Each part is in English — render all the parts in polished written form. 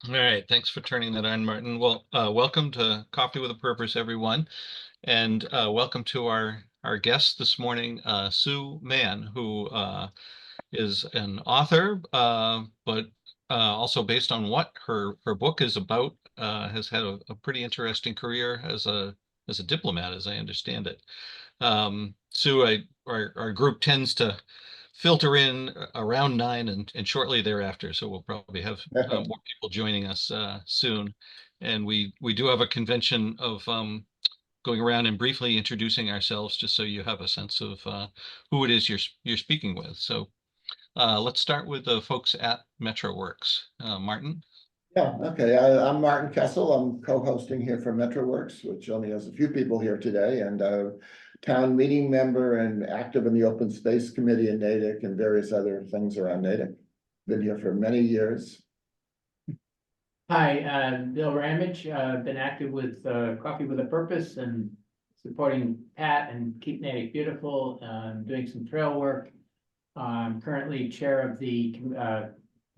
All right, thanks for turning that on, Martin. Well, welcome to Coffee with a Purpose, everyone, and welcome to our guest this morning, Sue Mann, who is an author, but also based on what her book is about, has had a pretty interesting career as a diplomat, as I understand it. Sue, our group tends to filter in around 9 and shortly thereafter, so we'll probably have more people joining us soon. And we do have a convention of going around and briefly introducing ourselves, just so you have a sense of who it is you're speaking with. So let's start with the folks at MetroWorks. Martin? Yeah, okay. I'm Martin Kessel. I'm co-hosting here for MetroWorks, which only has a few people here today, and a town meeting member and active in the Open Space Committee in Natick and various other things around Natick. Been here for many years. Hi, Bill Ramage. Been active with Coffee with a Purpose and supporting Pat and Keep Natick Beautiful, doing some trail work. I'm currently chair of the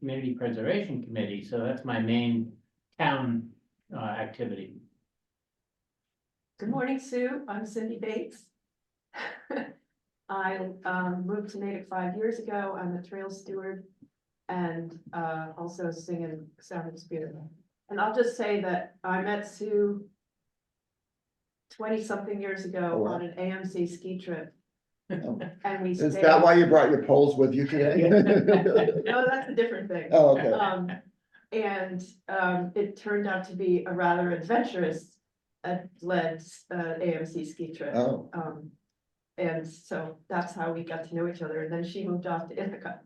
Community Preservation Committee, so that's my main town activity. Good morning, Sue. I'm Cindy Bates. I moved to Natick 5 years ago. I'm a trail steward and also sing and sound is beautiful. And I'll just say that I met Sue 20-something years ago on an AMC ski trip. Oh. And we Is stayed. that why you brought your poles with you today? No, that's a different thing. Oh, okay. It turned out to be a rather adventurous led AMC ski trip. Oh. And so that's how we got to know each other. And then she moved off to Ithaca.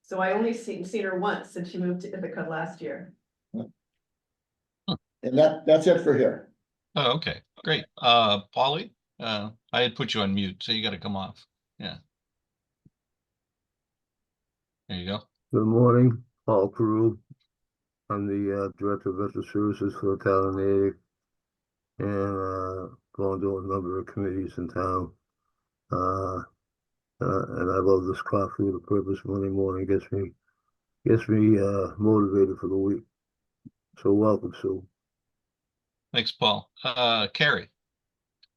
So I only seen her once since she moved to Ithaca last year. And that's it for here. Oh, okay, great. Polly, I had put you on mute, so you got to come off. Yeah. There you go. Good morning, Paul Carew. I'm the Director of Veteran Services for the town of Natick, and going to a number of committees in town. And I love this Coffee with a Purpose Monday morning. Gets me motivated for the week. So welcome, Sue. Thanks, Paul. Carrie.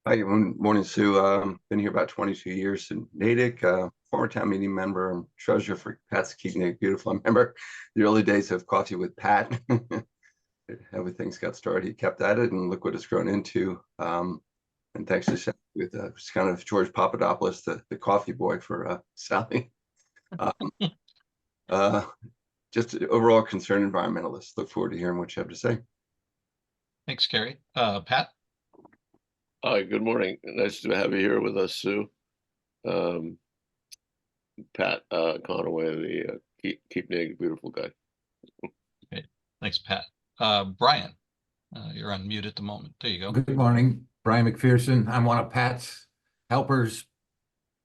Hi, good morning, Sue. Been here about 22 years in Natick, former town meeting member and treasurer for Pat's Keep Natick Beautiful. I remember the early days of Coffee with Pat. Everything's got started. He kept at it, and look what it's grown into. And thanks to with kind of George Papadopoulos, the coffee boy for Sally. Just an overall concerned environmentalist. Look forward to hearing what you have to say. Thanks, Carrie. Pat? Hi, good morning. Nice to have you here with us, Sue. Pat Conaway, the Keep Natick Beautiful guy. Okay. Thanks, Pat. Brian, you're on mute at the moment. There you go. Good morning, Brian McPherson. I'm one of Pat's helpers.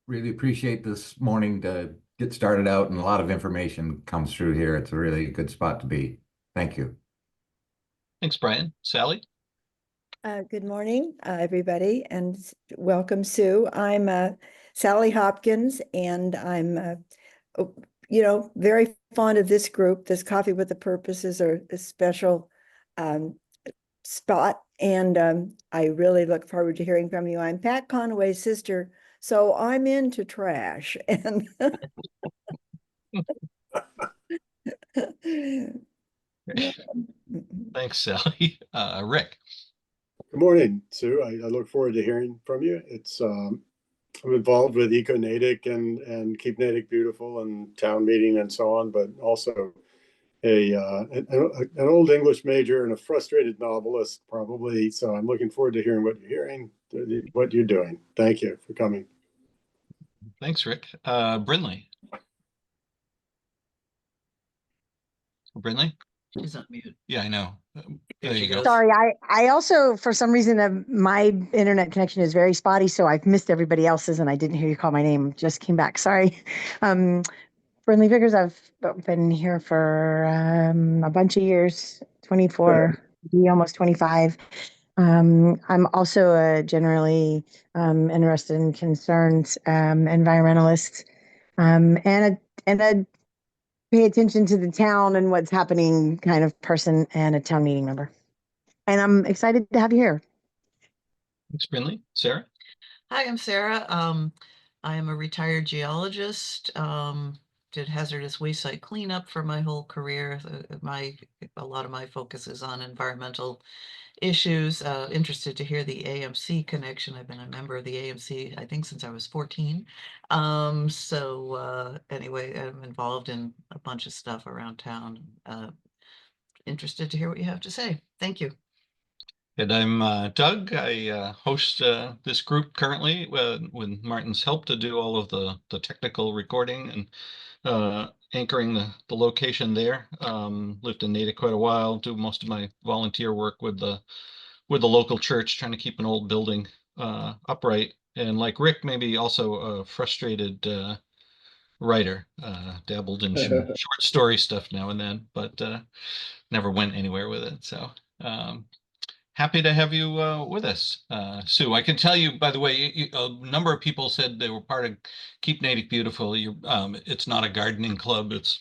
Really appreciate this morning to get started out, and a lot of information comes through here. It's a really good spot to be. Thank you. Thanks, Brian. Sally? Good morning, everybody, and welcome, Sue. I'm Sally Hopkins, and I'm, very fond of this group. This Coffee with a Purpose is a special spot, and I really look forward to hearing from you. I'm Pat Conaway's sister, so I'm into trash. And Thanks, Sally. Rick? Good morning, Sue. I look forward to hearing from you. It's I'm involved with Eco Natick and Keep Natick Beautiful and town meeting and so on, but also an old English major and a frustrated novelist, probably. So I'm looking forward to hearing what you're hearing, what you're doing. Thank you for coming. Thanks, Rick. Brinley? Brinley? She's on mute. Yeah, I know. There you go. Sorry, I also, for some reason, my internet connection is very spotty, so I've missed everybody else's, and I didn't hear you call my name. Just came back. Sorry. Brinley Vickers, I've been here for a bunch of years, 24, almost 25. I'm also a generally interested in concerns environmentalist, and a pay attention to the town and what's happening kind of person and a town meeting member. And I'm excited to have you here. Thanks, Brinley. Sarah? Hi, I'm Sarah. I am a retired geologist. Did hazardous waste site cleanup for my whole career. A lot of my focus is on environmental issues. Interested to hear the AMC connection. I've been a member of the AMC, I think, since I was 14. Anyway, I'm involved in a bunch of stuff around town. Interested to hear what you have to say. Thank you. And I'm Doug. I host this group currently with Martin's help to do all of the technical recording and anchoring the location there. Lived in Natick quite a while, do most of my volunteer work with the local church, trying to keep an old building upright. And like Rick, maybe also a frustrated writer, dabbled in some short story stuff now and then, but never went anywhere with it. So happy to have you with us, Sue. I can tell you, by the way, a number of people said they were part of Keep Natick Beautiful. It's not a gardening club. It's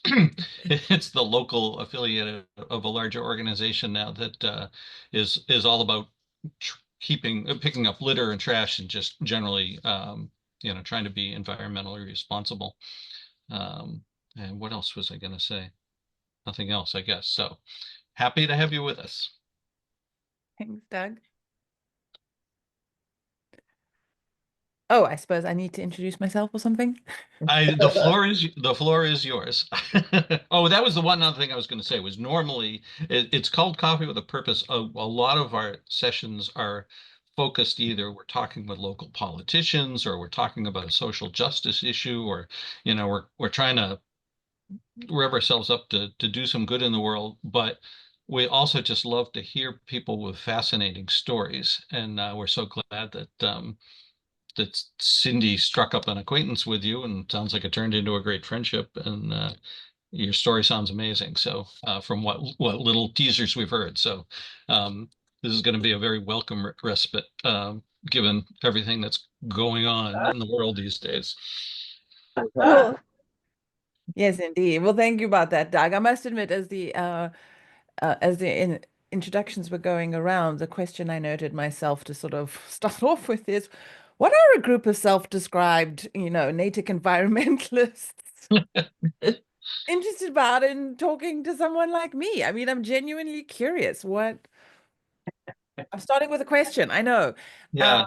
it's the local affiliate of a larger organization now that is all about picking up litter and trash and just generally, trying to be environmentally responsible. And what else was I going to say? Nothing else, I guess. So happy to have you with us. Thanks, Doug. Oh, I suppose I need to introduce myself or something. The floor is yours. Oh, that was the one other thing I was going to say was normally it's called Coffee with a Purpose. A lot of our sessions are focused either we're talking with local politicians or we're talking about a social justice issue or we're trying to rev ourselves up to do some good in the world, but we also just love to hear people with fascinating stories, and we're so glad that Cindy struck up an acquaintance with you, and sounds like it turned into a great friendship. And your story sounds amazing. So from what little teasers we've heard, so this is going to be a very welcome respite, given everything that's going on in the world these days. Well, yes, indeed. Well, thank you about that, Doug. I must admit, as the introductions were going around, the question I noted myself to sort of start off with is, what are a group of self-described, Natick environmentalists interested about in talking to someone like me? I mean, I'm genuinely curious. I'm starting with a question. I know. Yeah.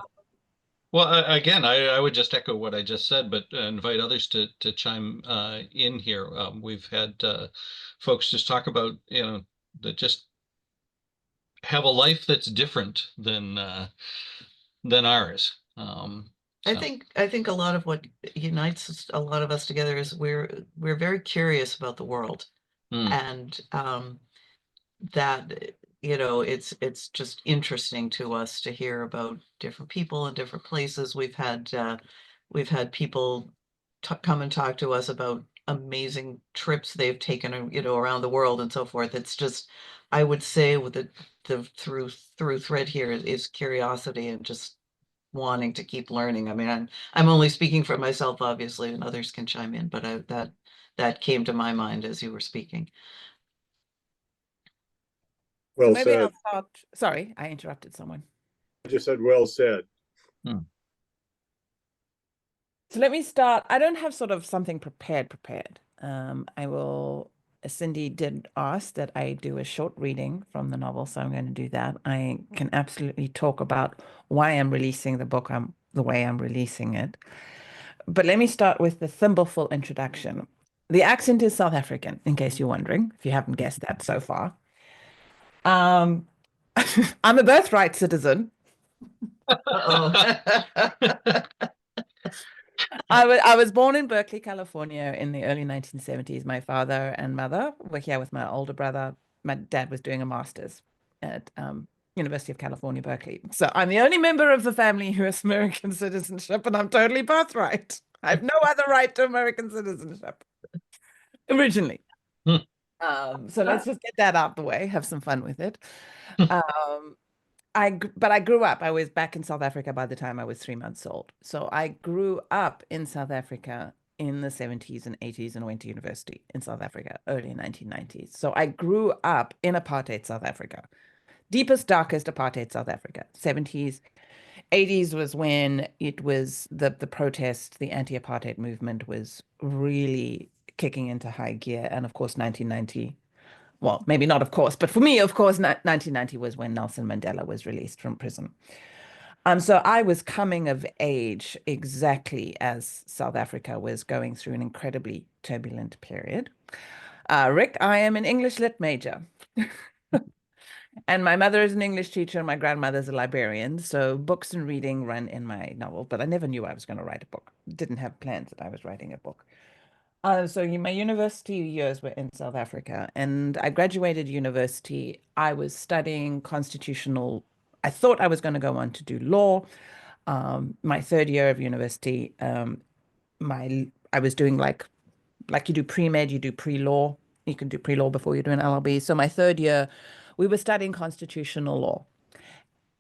Well, again, I would just echo what I just said, but invite others to chime in here. We've had folks just talk about, that just have a life that's different than ours. I think a lot of what unites a lot of us together is we're very curious about the world, and that it's just interesting to us to hear about different people in different places. We've had people come and talk to us about amazing trips they've taken around the world and so forth. It's just, I would say, with the through thread here is curiosity and just wanting to keep learning. I mean, I'm only speaking for myself, obviously, and others can chime in, but that came to my mind as you were speaking. Well Maybe said. I'll start. Sorry, I interrupted someone. I just said, well said. So let me start. I don't have sort of something prepared. Cindy did ask that I do a short reading from the novel, so I'm going to do that. I can absolutely talk about why I'm releasing the book the way I'm releasing it. But let me start with the thimbleful introduction. The accent is South African, in case you're wondering, if you haven't guessed that so far. I'm a birthright citizen. I was born in Berkeley, California in the early 1970s. My father and mother were here with my older brother. My dad was doing a master's at University of California, Berkeley. So I'm the only member of the family who has American citizenship, and I'm totally birthright. I have no other right to American citizenship originally. So let's just get that out the way, have some fun with it. But I grew up. I was back in South Africa by the time I was 3 months old. So I grew up in South Africa in the 70s and 80s and went to university in South Africa, early 1990s. So I grew up in apartheid South Africa, deepest, darkest apartheid South Africa. 70s, 80s was when it was the protest, the anti-apartheid movement was really kicking into high gear. And of course, 1990, well, maybe not of course, but for me, of course, 1990 was when Nelson Mandela was released from prison. So I was coming of age exactly as South Africa was going through an incredibly turbulent period. Rick, I am an English lit major. And my mother is an English teacher and my grandmother's a librarian. So books and reading run in my novel, but I never knew I was going to write a book. Didn't have plans that I was writing a book. So my university years were in South Africa, and I graduated university. I was studying constitutional. I thought I was going to go on to do law. My third year of university, I was doing like you do pre-med, you do pre-law. You can do pre-law before you do an LLB. So my third year, we were studying constitutional law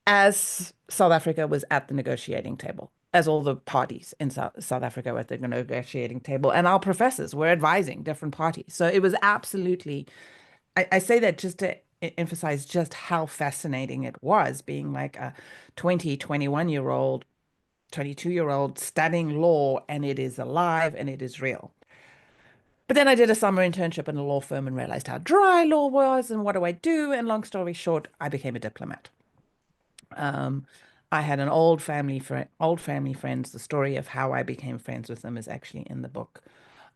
as South Africa was at the negotiating table, as all the parties in South Africa were at the negotiating table, and our professors were advising different parties. So it was absolutely, I say that just to emphasize just how fascinating it was being like a 20, 21-year-old, 22-year-old studying law, and it is alive and it is real. But then I did a summer internship in a law firm and realized how dry law was and what do I do? And long story short, I became a diplomat. I had an old family friends. The story of how I became friends with them is actually in the book.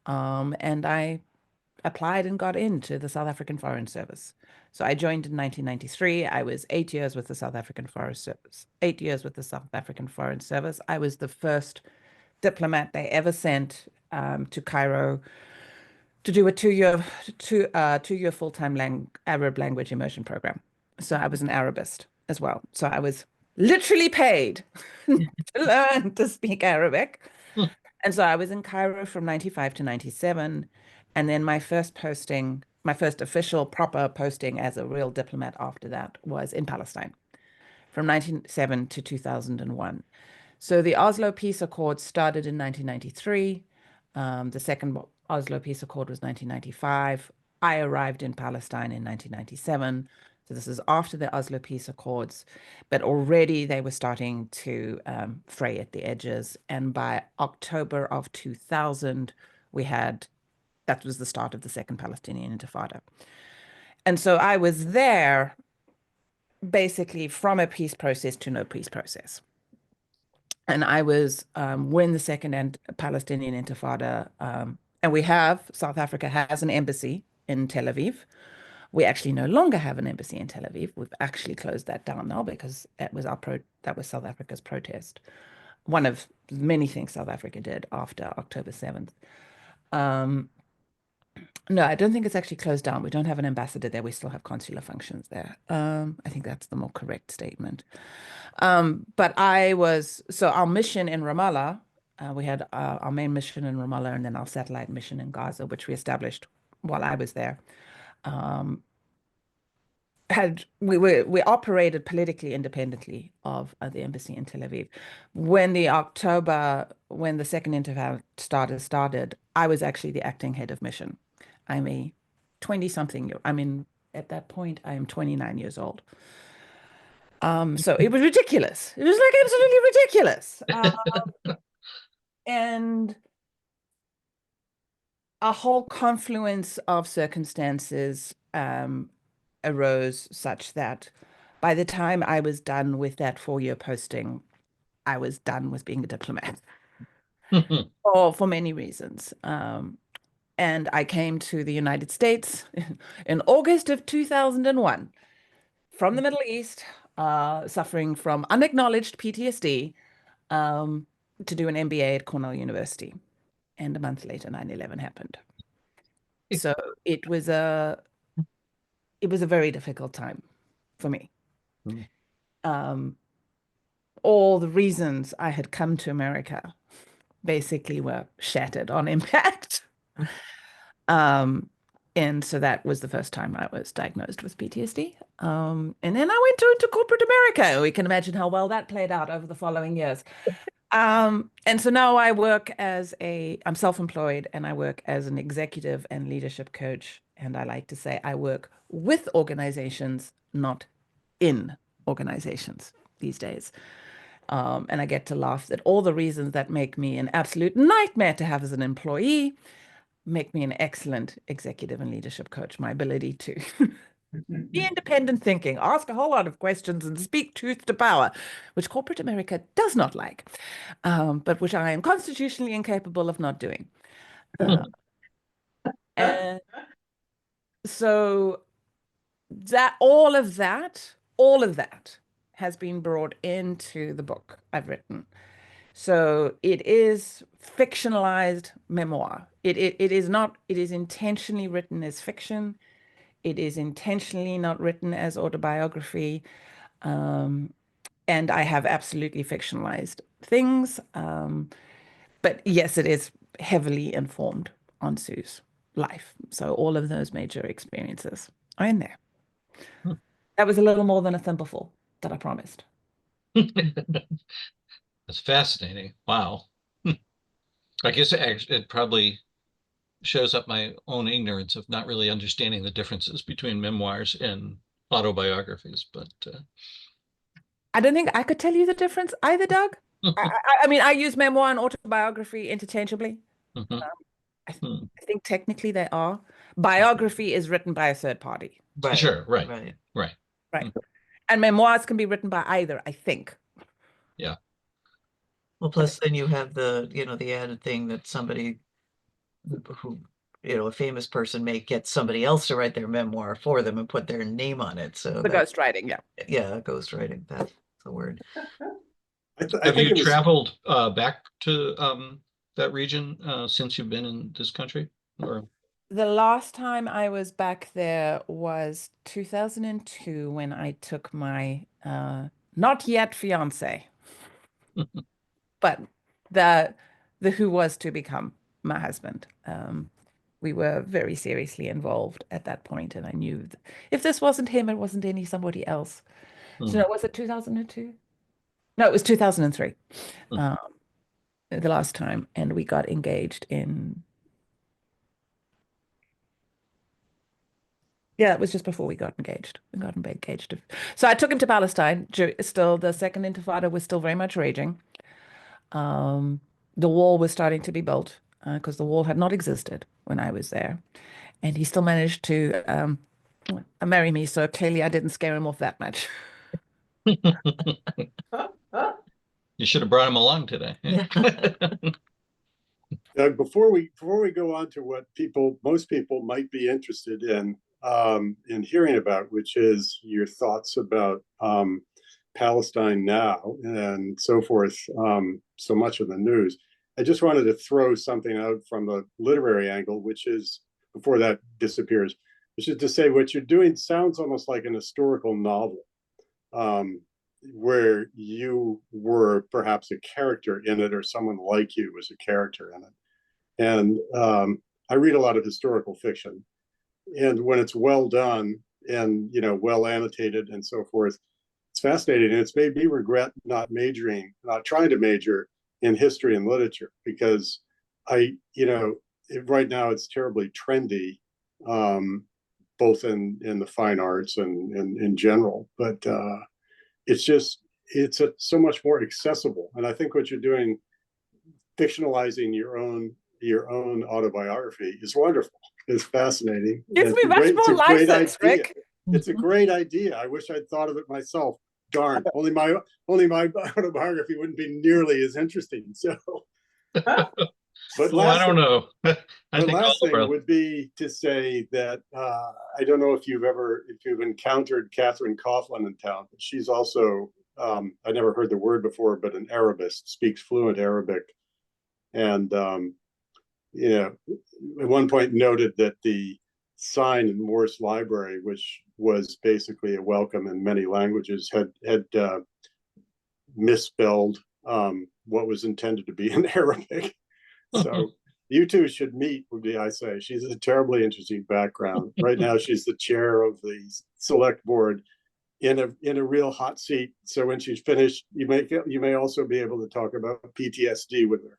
And I applied and got into the South African Foreign Service. So I joined in 1993. I was 8 years with the South African Foreign Service. 8 years with the South African Foreign Service. I was the first diplomat they ever sent to Cairo to do a two-year full-time Arab language immersion program. So I was an Arabist as well. So I was literally paid to learn to speak Arabic. And so I was in Cairo from 95 to 97. And then my first official proper posting as a real diplomat after that was in Palestine from 1997 to 2001. So the Oslo Peace Accord started in 1993. The second Oslo Peace Accord was 1995. I arrived in Palestine in 1997. So this is after the Oslo Peace Accords, but already they were starting to fray at the edges. And by October of 2000, that was the start of the Second Palestinian Intifada. And so I was there basically from a peace process to no peace process. And I was when the Second Palestinian Intifada, and South Africa has an embassy in Tel Aviv. We actually no longer have an embassy in Tel Aviv. We've actually closed that down now because that was South Africa's protest. One of many things South Africa did after October 7th. No, I don't think it's actually closed down. We don't have an ambassador there. We still have consular functions there. I think that's the more correct statement. But our mission in Ramallah, we had our main mission in Ramallah and then our satellite mission in Gaza, which we established while I was there. We operated politically independently of the embassy in Tel Aviv. When the Second Intifada started, I was actually the acting head of mission. I'm a 20-something. At that point, I am 29 years old. So it was ridiculous. It was like absolutely ridiculous. And a whole confluence of circumstances arose such that by the time I was done with that 4-year posting, I was done with being a diplomat for many reasons. And I came to the United States in August of 2001 from the Middle East, suffering from unacknowledged PTSD, to do an MBA at Cornell University. And a month later, 9/11 happened. So it was a very difficult time for me. All the reasons I had come to America basically were shattered on impact. And so that was the first time I was diagnosed with PTSD. And then I went into corporate America. We can imagine how well that played out over the following years. And so now I'm self-employed and I work as an executive and leadership coach. And I like to say I work with organizations, not in organizations these days. And I get to laugh at all the reasons that make me an absolute nightmare to have as an employee, make me an excellent executive and leadership coach. My ability to be independent thinking, ask a whole lot of questions and speak truth to power, which corporate America does not like, but which I am constitutionally incapable of not doing. And so all of that has been brought into the book I've written. So it is fictionalized memoir. It is intentionally written as fiction. It is intentionally not written as autobiography. And I have absolutely fictionalized things. But yes, it is heavily informed on Sue's life. So all of those major experiences are in there. That was a little more than a thimbleful that I promised. That's fascinating. Wow. I guess it probably shows up my own ignorance of not really understanding the differences between memoirs and autobiographies, but I don't think I could tell you the difference either, Doug. I mean, I use memoir and autobiography interchangeably. Mhm. I think technically they are. Biography is written by a third party. Right. Sure, right. Right. Right. Right. And memoirs can be written by either, I think. Yeah. Well, plus then you have the added thing that somebody who, a famous person may get somebody else to write their memoir for them and put their name on it. So The ghostwriting, yeah. Yeah, ghostwriting, that's the word. I Have think you it was traveled back to that region since you've been in this country? Or The last time I was back there was 2002 when I took my not yet fiance, but the who was to become my husband. We were very seriously involved at that point, and I knew that if this wasn't him, it wasn't somebody else. So no, was it 2002? No, it was 2003. The last time, and we got engaged in. Yeah, it was just before we got engaged. We got engaged. So I took him to Palestine. Still, the Second Intifada was still very much raging. The wall was starting to be built because the wall had not existed when I was there. And he still managed to marry me. So clearly I didn't scare him off that much. you should have brought him along today. before we go on to what most people might be interested in hearing about, which is your thoughts about Palestine now and so forth, so much of the news. I just wanted to throw something out from the literary angle, which is, before that disappears, which is to say what you're doing sounds almost like an historical novel, where you were perhaps a character in it, or someone like you was a character in it. And I read a lot of historical fiction, and when it's well done and well annotated and so forth, it's fascinating. And it's made me regret not trying to major in history and literature, because right now it's terribly trendy, both in the fine arts and in general. But it's so much more accessible. And I think what you're doing, fictionalizing your own autobiography, is wonderful. It's fascinating. Gives me much more license, Rick. It's a great idea. I wish I'd thought of it myself. Darn, only my autobiography wouldn't be nearly as interesting. So, but well, I don't know. The last thing would be to say that I don't know if you've encountered Catherine Coughlin in town, but she's also I never heard the word before, but an Arabist, speaks fluent Arabic, and at one point noted that the sign in Morse Library, which was basically a welcome in many languages, had misspelled what was intended to be in Arabic. So you two should meet, I say. She's a terribly interesting background. Right now, she's the chair of the select board in a real hot seat. So when she's finished, you may also be able to talk about PTSD with her.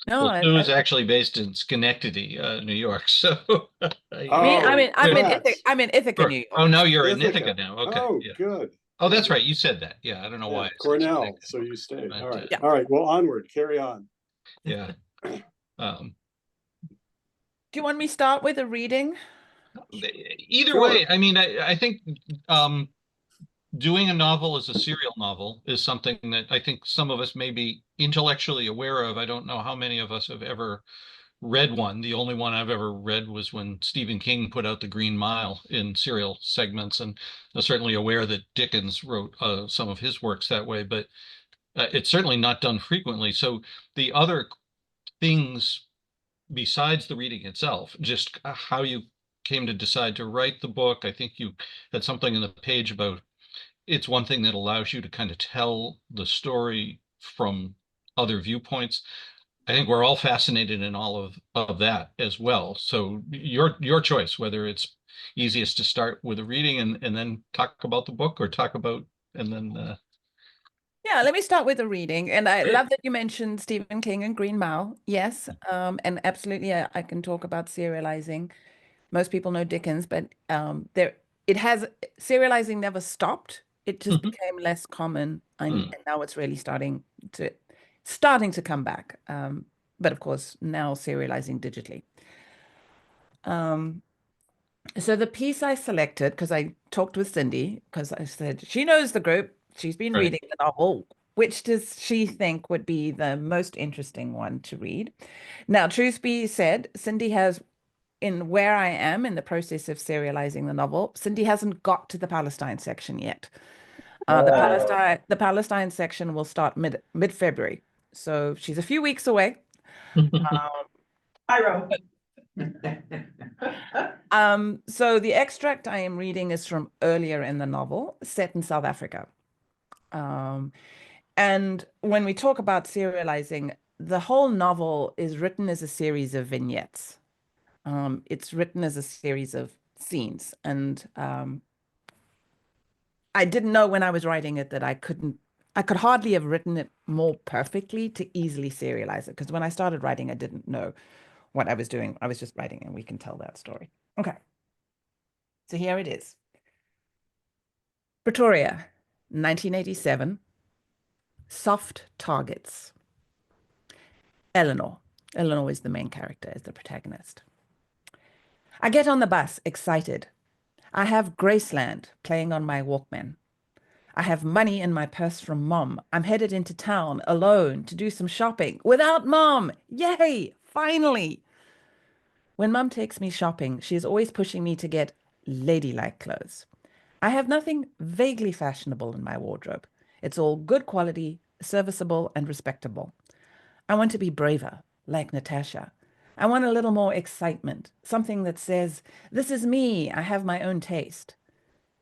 No, Well, Sue is actually based in Schenectady, New York. So I'm in Ithaca, congrats. I'm in Ithaca, Sure. New York. Oh, no, you're in Ithaca. Ithaca now. Okay. Oh, Yeah. good. Oh, that's right. You said that. Yeah. I don't know Yeah, why. I said Cornell. Schenectady. So you stayed. But, All right. Yeah. All right. Well, onward. Carry on. Yeah. Do you want me to start with a reading? Either Sure. way, I mean, I think doing a novel as a serial novel is something that I think some of us may be intellectually aware of. I don't know how many of us have ever read one. The only one I've ever read was when Stephen King put out The Green Mile in serial segments, and I'm certainly aware that Dickens wrote some of his works that way, but it's certainly not done frequently. So the other things besides the reading itself, just how you came to decide to write the book. I think you had something in the page about it's one thing that allows you to kind of tell the story from other viewpoints. I think we're all fascinated in all of that as well. So your choice, whether it's easiest to start with a reading and then talk about the book, or talk about and then Yeah, let me start with the reading. And I Great. love that you mentioned Stephen King and Green Mile. Yes, and absolutely, I can talk about serializing. Most people know Dickens, but serializing never stopped. It just became less common, and now it's really starting to come back. But of course, now serializing digitally. So the piece I selected, because I talked with Cindy, because I said she knows the group, she's been Right. reading the novel. Which does she think would be the most interesting one to read? Now, truth be said, Cindy has, in where I am in the process of serializing the novel, Cindy hasn't got to the Palestine section yet. The Palestine section will start mid-February, so she's a few weeks away. I wrote. So the extract I am reading is from earlier in the novel, set in South Africa. And when we talk about serializing, the whole novel is written as a series of vignettes. It's written as a series of scenes. And I didn't know when I was writing it that I could hardly have written it more perfectly to easily serialize it. Because when I started writing, I didn't know what I was doing. I was just writing, and we can tell that story. Okay. So here it is. Pretoria, 1987. Soft targets. Eleanor. Eleanor is the main character, is the protagonist. I get on the bus, excited. I have Graceland playing on my Walkman. I have money in my purse from Mom. I'm headed into town alone to do some shopping without Mom. Yay! Finally! When Mom takes me shopping, she is always pushing me to get ladylike clothes. I have nothing vaguely fashionable in my wardrobe. It's all good quality, serviceable, and respectable. I want to be braver, like Natasha. I want a little more excitement, something that says, this is me, I have my own taste.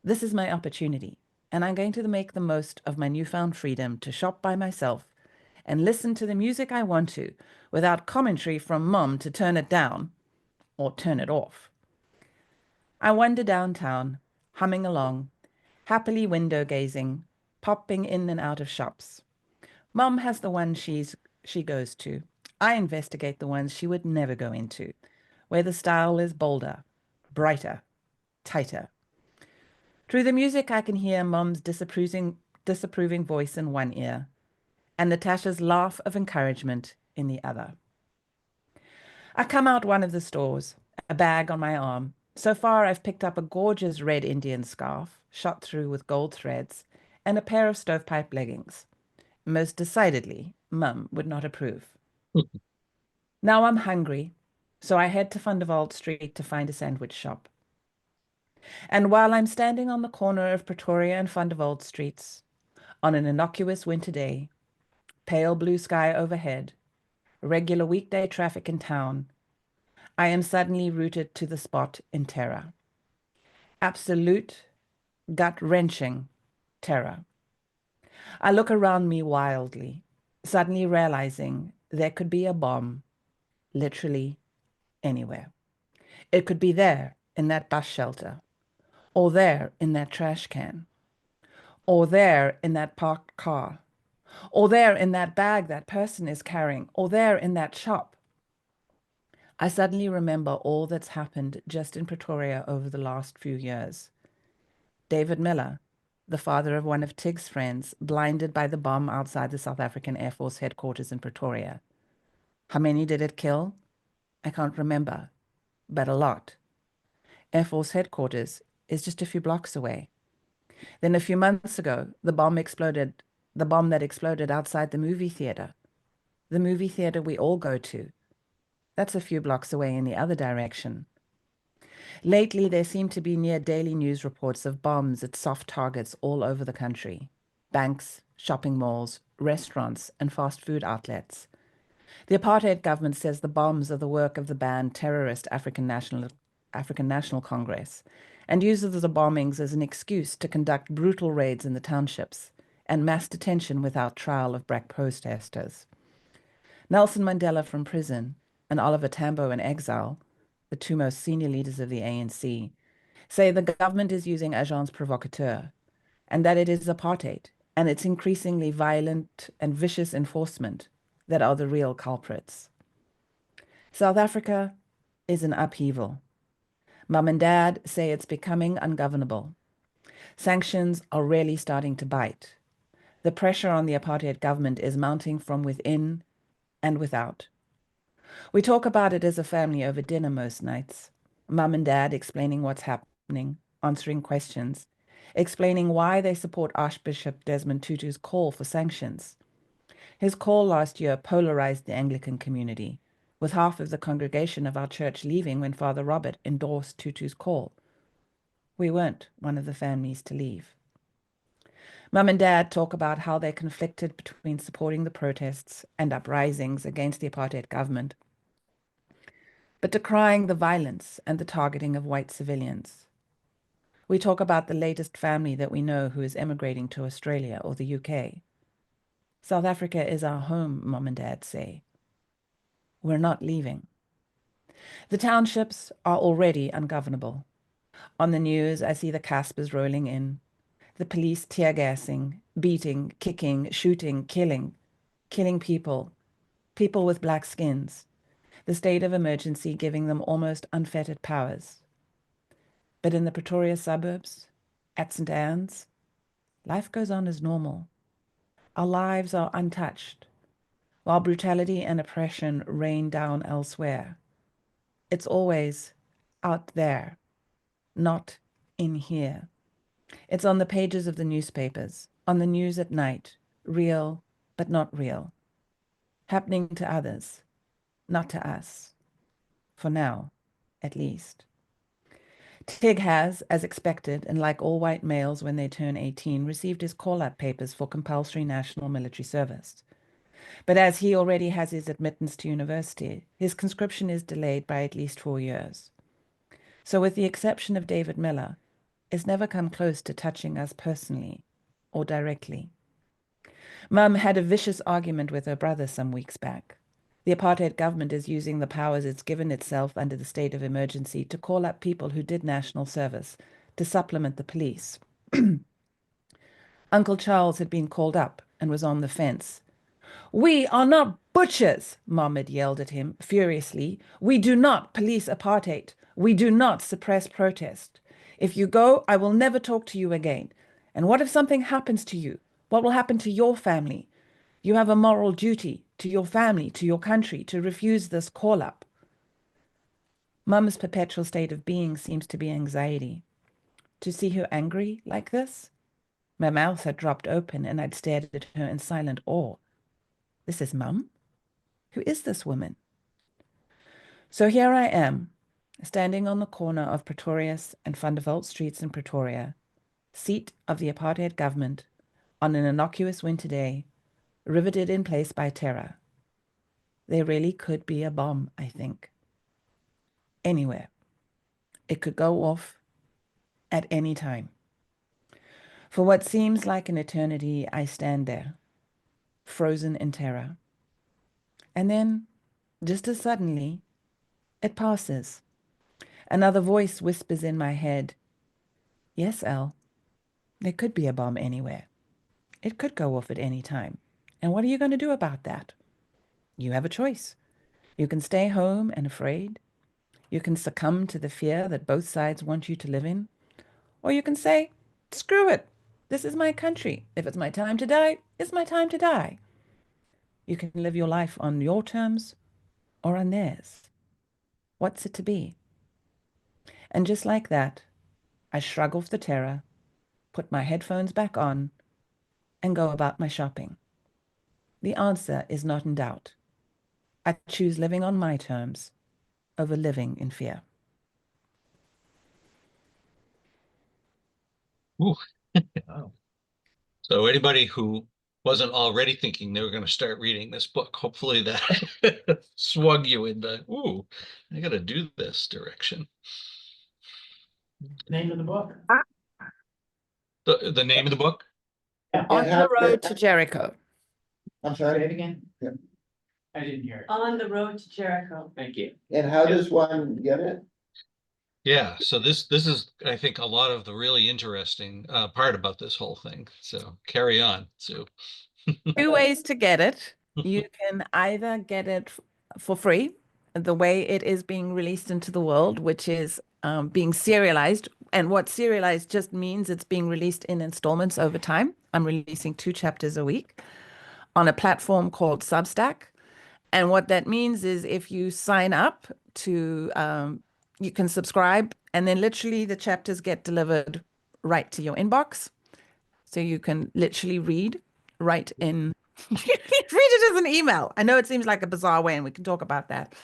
This is my opportunity, and I'm going to make the most of my newfound freedom to shop by myself and listen to the music I want to, without commentary from Mom to turn it down or turn it off. I wander downtown, humming along, happily window gazing, popping in and out of shops. Mom has the one she goes to. I investigate the ones she would never go into, where the style is bolder, brighter, tighter. Through the music, I can hear Mom's disapproving voice in one ear and Natasha's laugh of encouragement in the other. I come out one of the stores, a bag on my arm. So far, I've picked up a gorgeous red Indian scarf, shot through with gold threads, and a pair of stovepipe leggings. Most decidedly, Mum would not approve. Now I'm hungry, so I head to Vanderwalt Street to find a sandwich shop. And while I'm standing on the corner of Pretoria and Vanderwalt Streets, on an innocuous winter day, pale blue sky overhead, regular weekday traffic in town, I am suddenly rooted to the spot in terror. Absolute, gut-wrenching terror. I look around me wildly, suddenly realizing there could be a bomb literally anywhere. It could be there in that bus shelter, or there in that trash can, or there in that parked car, or there in that bag that person is carrying, or there in that shop. I suddenly remember all that's happened just in Pretoria over the last few years. David Miller, the father of one of Tig's friends, blinded by the bomb outside the South African Air Force headquarters in Pretoria. How many did it kill? I can't remember, but a lot. Air Force headquarters is just a few blocks away. Then a few months ago, the bomb that exploded outside the movie theater we all go to. That's a few blocks away in the other direction. Lately, there seem to be near daily news reports of bombs at soft targets all over the country. Banks, shopping malls, restaurants, and fast food outlets. The apartheid government says the bombs are the work of the banned terrorist African National Congress, and uses the bombings as an excuse to conduct brutal raids in the townships and mass detention without trial of black protesters. Nelson Mandela from prison and Oliver Tambo in exile, the two most senior leaders of the ANC, say the government is using agents provocateurs and that it is apartheid and its increasingly violent and vicious enforcement that are the real culprits. South Africa is in upheaval. Mum and Dad say it's becoming ungovernable. Sanctions are really starting to bite. The pressure on the apartheid government is mounting from within and without. We talk about it as a family over dinner most nights. Mum and Dad explaining what's happening, answering questions, explaining why they support Archbishop Desmond Tutu's call for sanctions. His call last year polarized the Anglican community, with half of the congregation of our church leaving when Father Robert endorsed Tutu's call. We weren't one of the families to leave. Mum and Dad talk about how they're conflicted between supporting the protests and uprisings against the apartheid government, but decrying the violence and the targeting of white civilians. We talk about the latest family that we know who is emigrating to Australia or the UK. South Africa is our home, Mum and Dad say. We're not leaving. The townships are already ungovernable. On the news, I see the Caspers rolling in, the police tear gassing, beating, kicking, shooting, killing people with black skins, the state of emergency giving them almost unfettered powers. But in the Pretoria suburbs, at St. Anne's, life goes on as normal. Our lives are untouched, while brutality and oppression rain down elsewhere. It's always out there, not in here. It's on the pages of the newspapers, on the news at night, real but not real. Happening to others, not to us. For now, at least. Tig has, as expected, and like all white males when they turn 18, received his call-up papers for compulsory national military service. But as he already has his admittance to university, his conscription is delayed by at least 4 years. So with the exception of David Miller, it's never come close to touching us personally or directly. Mum had a vicious argument with her brother some weeks back. The apartheid government is using the powers it's given itself under the state of emergency to call up people who did national service to supplement the police. Uncle Charles had been called up and was on the fence. "We are not butchers," Mom had yelled at him furiously. "We do not police apartheid. We do not suppress protest. If you go, I will never talk to you again. And what if something happens to you? What will happen to your family? You have a moral duty to your family, to your country, to refuse this call-up." Mum's perpetual state of being seems to be anxiety. To see her angry like this? My mouth had dropped open and I'd stared at her in silent awe. This is Mum? Who is this woman? So here I am, standing on the corner of Pretorius and Van der Walt streets in Pretoria, seat of the apartheid government, on an innocuous winter day, riveted in place by terror. There really could be a bomb, I think. Anywhere. It could go off at any time. For what seems like an eternity, I stand there, frozen in terror. And then, just as suddenly, it passes. Another voice whispers in my head, Yes, Elle, there could be a bomb anywhere. It could go off at any time. And what are you going to do about that? You have a choice. You can stay home and afraid. You can succumb to the fear that both sides want you to live in. Or you can say, screw it. This is my country. If it's my time to die, it's my time to die. You can live your life on your terms or on theirs. What's it to be? And just like that, I shrug off the terror, put my headphones back on, and go about my shopping. The answer is not in doubt. I choose living on my terms over living in fear. Ooh. Wow. So anybody who wasn't already thinking they were going to start reading this book, hopefully that swung you in the, ooh, I got to do this direction. Name of the book? The name of the book? On the Road to Jericho. I'm Say it sorry. again? Yeah. I didn't hear it. On the Road to Jericho. Thank you. And how does one get it? Yeah, so this is, I think, a lot of the really interesting part about this whole thing. So carry on, Sue. Two ways to get it. You can either get it for free, the way it is being released into the world, which is being serialized. And what serialized just means it's being released in installments over time. I'm releasing 2 chapters a week on a platform called Substack. And what that means is if you sign up to, you can subscribe, and then literally the chapters get delivered right to your inbox. So you can literally read right in, read it as an email. I know it seems like a bizarre way, and we can talk about that.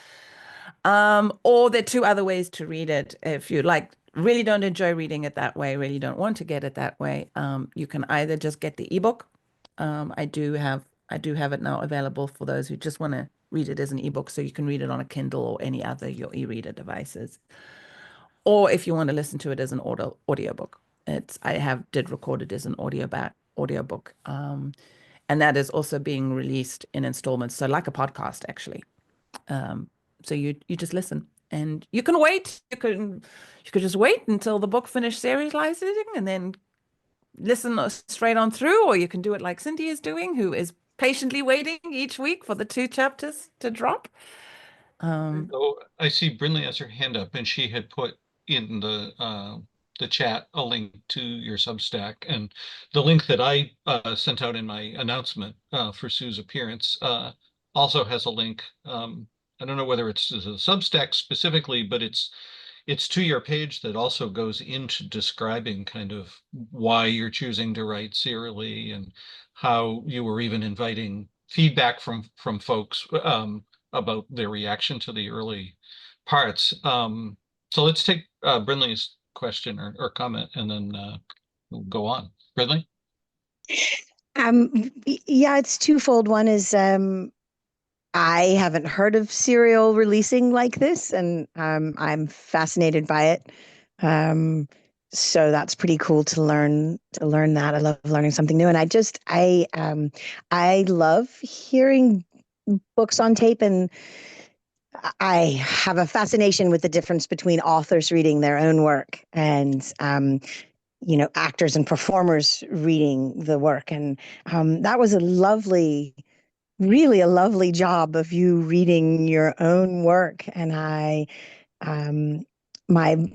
Or there are 2 other ways to read it. If you really don't enjoy reading it that way, really don't want to get it that way, you can either just get the ebook. I do have it now available for those who just want to read it as an ebook, so you can read it on a Kindle or any other your e-reader devices. Or if you want to listen to it as an audiobook, I did record it as an audiobook, and that is also being released in installments, so like a podcast actually. So you just listen, and you can wait. You could just wait until the book finished serializing and then listen straight on through, or you can do it like Cindy is doing, who is patiently waiting each week for the 2 chapters to drop. Oh, I see Brinley has her hand up, and she had put in the chat a link to your Substack, and the link that I sent out in my announcement for Sue's appearance also has a link. I don't know whether it's to the Substack specifically, but it's to your page that also goes into describing kind of why you're choosing to write serially and how you were even inviting feedback from folks about their reaction to the early parts. So let's take Brinley's question or comment, and then we'll go on. Brinley? Yeah, it's twofold. One is I haven't heard of serial releasing like this, and I'm fascinated by it. So that's pretty cool to learn that. I love learning something new, and I love hearing books on tape, and I have a fascination with the difference between authors reading their own work and actors and performers reading the work. And that was really a lovely job of you reading your own work. And my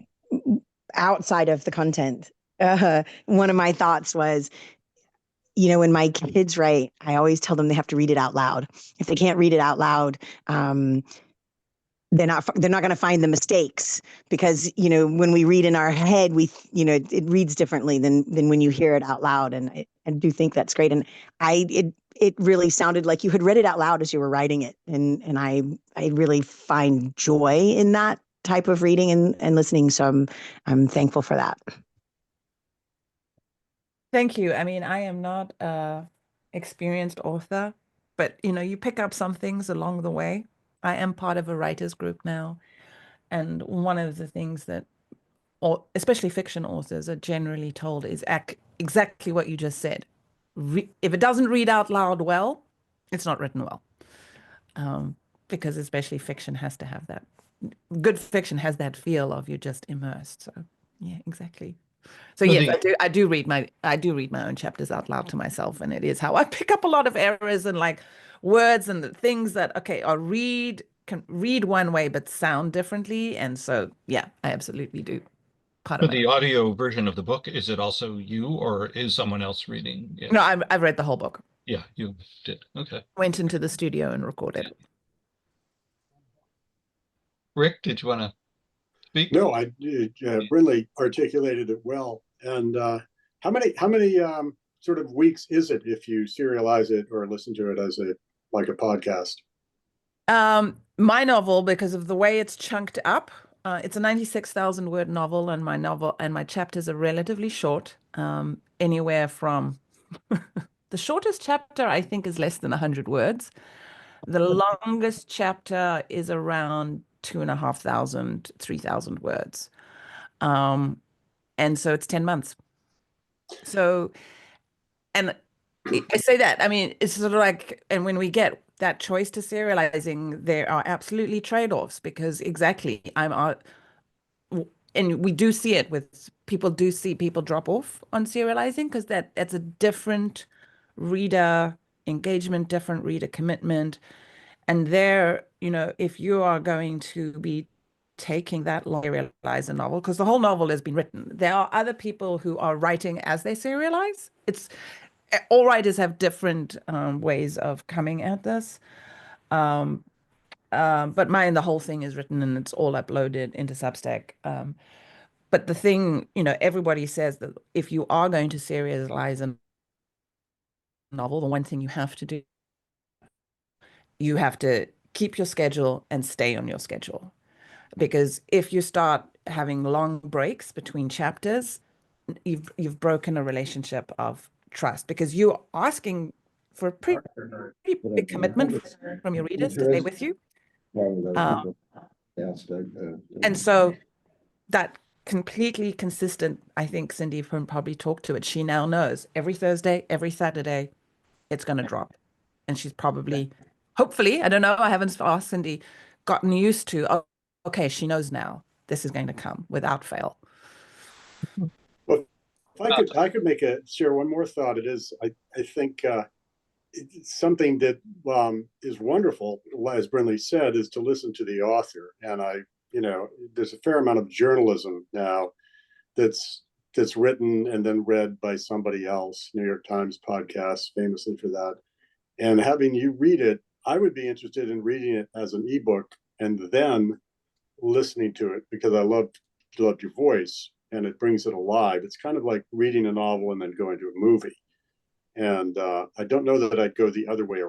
outside of the content, one of my thoughts was, when my kids write, I always tell them they have to read it out loud. If they can't read it out loud, they're not going to find the mistakes, because when we read in our head, it reads differently than when you hear it out loud. And I do think that's great. And it really sounded like you had read it out loud as you were writing it, and I really find joy in that type of reading and listening. So I'm thankful for that. Thank you. I mean, I am not a experienced author, but you pick up some things along the way. I am part of a writers group now, and one of the things that, especially fiction authors, are generally told is exactly what you just said. If it doesn't read out loud well, it's not written well, because especially fiction has to have that. Good fiction has that feel of you're just immersed. So yeah, exactly. So Well, yes, I do read my own chapters out loud to myself, and it is how I pick up a lot of errors and like words and the things that can read one way but sound differently. And so yeah, I absolutely do. Part For of the audio version of the book, is it also you or is someone else reading it? No, I've read the whole book. Yeah, you did. Okay. Went into the studio and recorded. Rick, did you want to speak? No, Brindley articulated it well. And how many sort of weeks is it if you serialize it or listen to it as like a podcast? My novel, because of the way it's chunked up, it's a 96,000 word novel, and my chapters are relatively short. Anywhere from the shortest chapter I think is less than 100 words. The longest chapter is around 2,500, 3,000 words. And so it's 10 months. So, and I say that, I mean, it's sort of like, and when we get that choice to serializing, there are absolutely trade-offs because exactly, and we do see it with people drop off on serializing because that's a different reader engagement, different reader commitment. And there, if you are going to be taking that long to serialize a novel, because the whole novel has been written, there are other people who are writing as they serialize. All writers have different ways of coming at this. But the whole thing is written and it's all uploaded into Substack. But the thing, everybody says that if you are going to serialize a novel, the one thing you have to do, you have to keep your schedule and stay on your schedule. Because if you start having long breaks between chapters, you've broken a relationship of trust because you're asking for a pretty big commitment from your readers to stay with you. And so that completely consistent, I think Cindy can probably talk to it. She now knows every Thursday, every Saturday, it's going to drop. And she's probably, hopefully, I don't know, I haven't asked Cindy, gotten used to, oh, okay, she knows now this is going to come without fail. Well, if I could share one more thought, it is, I think it's something that is wonderful, as Brindley said, is to listen to the author. And there's a fair amount of journalism now that's written and then read by somebody else. New York Times podcast, famously for that. And having you read it, I would be interested in reading it as an ebook and then listening to it because I loved your voice and it brings it alive. It's kind of like reading a novel and then going to a movie. And I don't know that I'd go the other way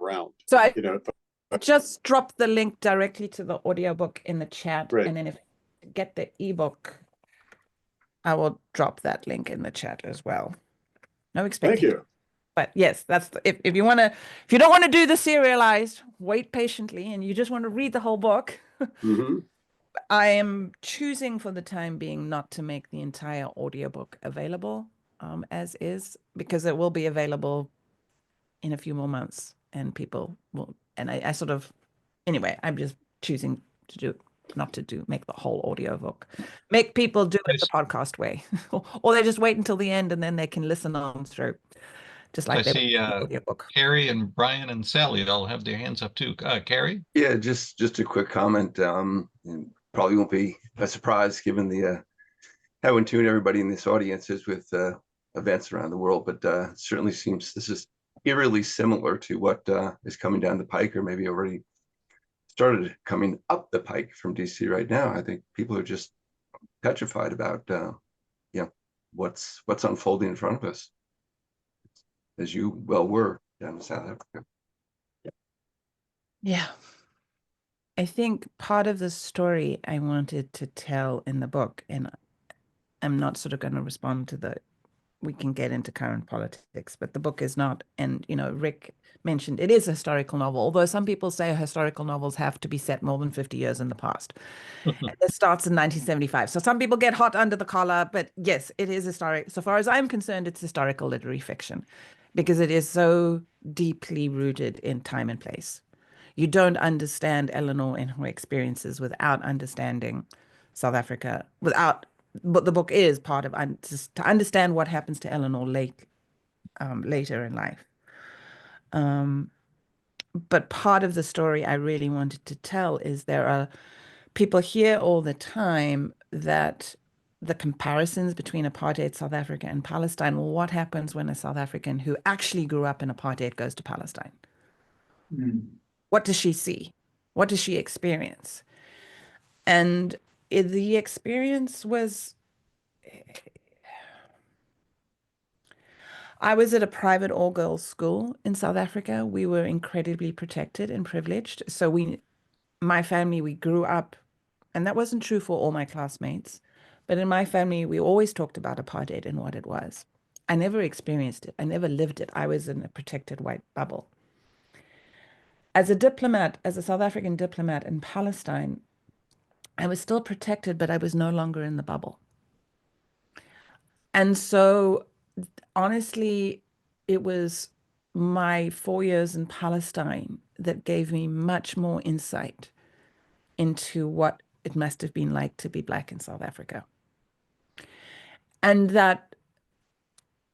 around. So I just dropped the link directly to the audiobook in the chat. Right. And then if you get the ebook, I will drop that link in the chat as well. No expectation. Thank you. But yes, that's if you don't want to do the serialized, wait patiently, and you just want to read the whole book. Mm-hmm. I am choosing for the time being not to make the entire audiobook available as is, because it will be available in a few more months and people will, and I sort of, anyway, I'm just choosing to make the whole audiobook. Make people do it the podcast way, or they just wait until the end and then they can listen on through. Just like I see Carrie and Brian and Sally all have their hands up too. Carrie? Yeah, just a quick comment. And probably won't be a surprise given the how in tune everybody in this audience is with events around the world, but it certainly seems this is eerily similar to what is coming down the pike, or maybe already started coming up the pike from DC right now. I think people are just petrified about what's unfolding in front of us, as you well were down in South Africa. Yeah. I think part of the story I wanted to tell in the book, and I'm not sort of going to respond to we can get into current politics, but the book is not, and Rick mentioned it is a historical novel, although some people say historical novels have to be set more than 50 years in the past. And it starts in 1975. So some people get hot under the collar, but yes, it is historic. So far as I'm concerned, it's historical literary fiction because it is so deeply rooted in time and place. You don't understand Eleanor and her experiences without understanding South Africa, without but the book is part of to understand what happens to Eleanor later in life. But part of the story I really wanted to tell is there are people hear all the time that the comparisons between apartheid South Africa and Palestine. Well, what happens when a South African who actually grew up in apartheid goes to Palestine? What does she see? What does she experience? And the experience was, I was at a private all-girls school in South Africa. We were incredibly protected and privileged. So my family, we grew up, and that wasn't true for all my classmates, but in my family, we always talked about apartheid and what it was. I never experienced it. I never lived it. I was in a protected white bubble. As a diplomat, as a South African diplomat in Palestine, I was still protected, but I was no longer in the bubble. And so, honestly, it was my 4 years in Palestine that gave me much more insight into what it must have been like to be Black in South Africa. And that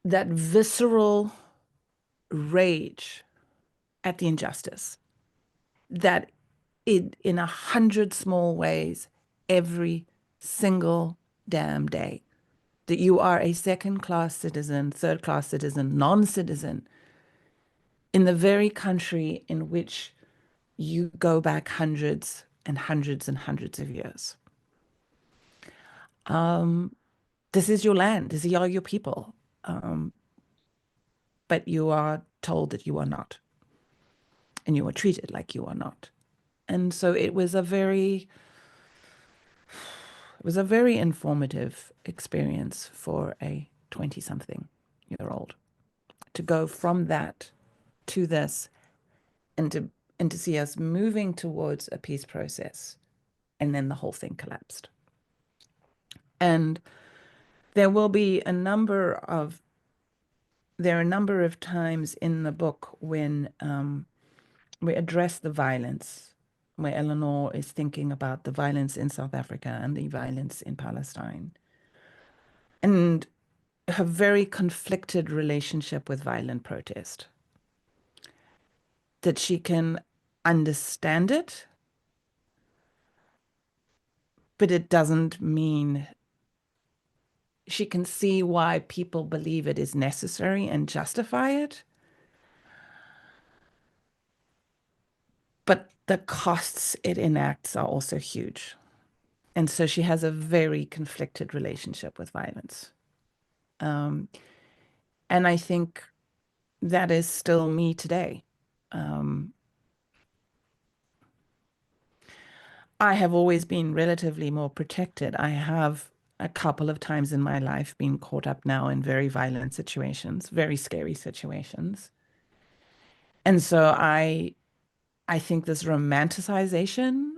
visceral rage at the injustice, that in 100 small ways, every single damn day, that you are a second-class citizen, third-class citizen, non-citizen in the very country in which you go back hundreds and hundreds and hundreds of years. This is your land. These are your people. But you are told that you are not. And you are treated like you are not. And so it was a very informative experience for a 20-something-year-old to go from that to this and to see us moving towards a peace process. And then the whole thing collapsed. And there are a number of times in the book when we address the violence, where Eleanor is thinking about the violence in South Africa and the violence in Palestine, and her very conflicted relationship with violent protest. That she can understand it, but it doesn't mean she can see why people believe it is necessary and justify it. But the costs it enacts are also huge. And so she has a very conflicted relationship with violence. And I think that is still me today. I have always been relatively more protected. I have a couple of times in my life been caught up now in very violent situations, very scary situations. And so I think this romanticization